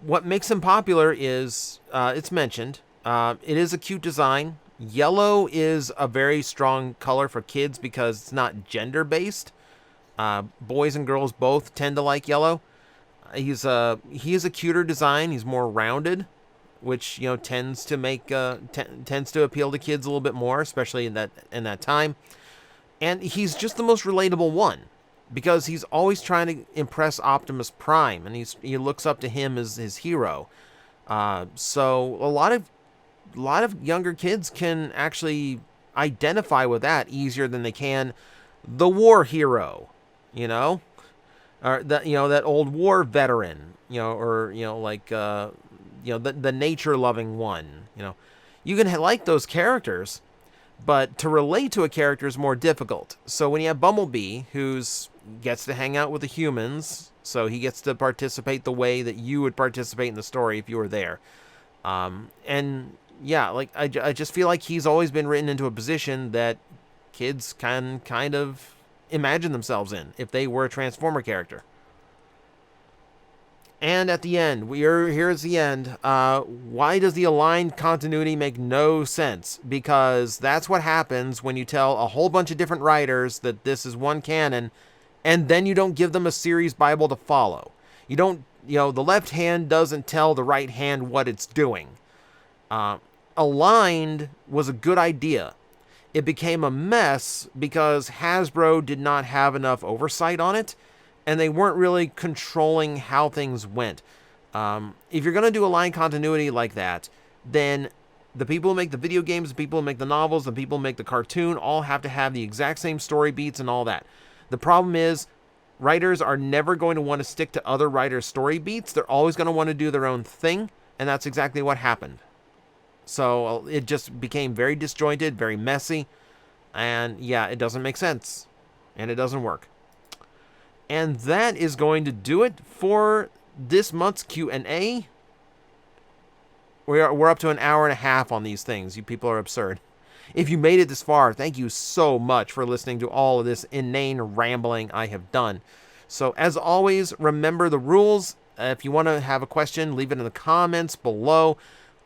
what makes him popular is, it's mentioned, it is a cute design. Yellow is a very strong color for kids because it's not gender-based. Boys and girls both tend to like yellow. He is a cuter design. He's more rounded, which tends to make tends to appeal to kids a little bit more, especially in that time. And he's just the most relatable one because he's always trying to impress Optimus Prime, and he looks up to him as his hero. So a lot of younger kids can actually identify with that easier than they can the war hero, or that old war veteran, or the nature loving one. You can like those characters, but to relate to a character is more difficult. So when you have Bumblebee, who's gets to hang out with the humans, so he gets to participate the way that you would participate in the story if you were there. And yeah, like I just feel like he's always been written into a position that kids can kind of imagine themselves in if they were a Transformer character. And at the end, here's the end. Why does the aligned continuity make no sense? Because that's what happens when you tell a whole bunch of different writers that this is one canon, and then you don't give them a series Bible to follow. You don't, the left hand doesn't tell the right hand what it's doing. Aligned was a good idea. It became a mess because Hasbro did not have enough oversight on it, and they weren't really controlling how things went. If you're going to do aligned continuity like that, then the people who make the video games, the people who make the novels, the people who make the cartoon all have to have the exact same story beats and all that. The problem is, writers are never going to want to stick to other writers' story beats. They're always going to want to do their own thing, and that's exactly what happened. So it just became very disjointed, very messy, and yeah, it doesn't make sense, and it doesn't work. And that is going to do it for this month's Q&A. We're up to an hour and a half on these things. You people are absurd. If you made it this far, thank you so much for listening to all of this inane rambling I have done. So as always, remember the rules. If you want to have a question, leave it in the comments below.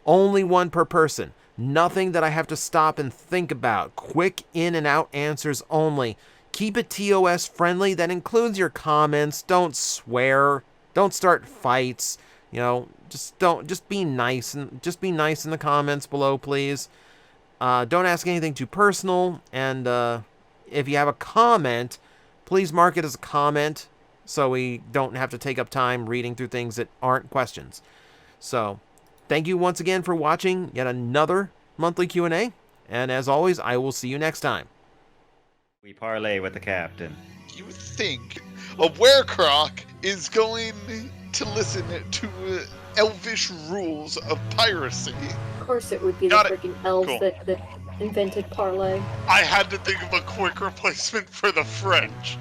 Only one per person. Nothing that I have to stop and think about. Quick in and out answers only. Keep it TOS friendly. That includes your comments. Don't swear. Don't start fights. Just be nice, and just be nice in the comments below, please. Don't ask anything too personal. And if you have a comment, please mark it as a comment so we don't have to take up time reading through things that aren't questions. So thank you once again for watching yet another monthly Q&A, and as always, I will see you next time. We parlay with the captain. You would think a werecroc is going to listen to elvish rules of piracy. Of course it would be the freaking elves that invented parlay. I had to think of a quick replacement for the French.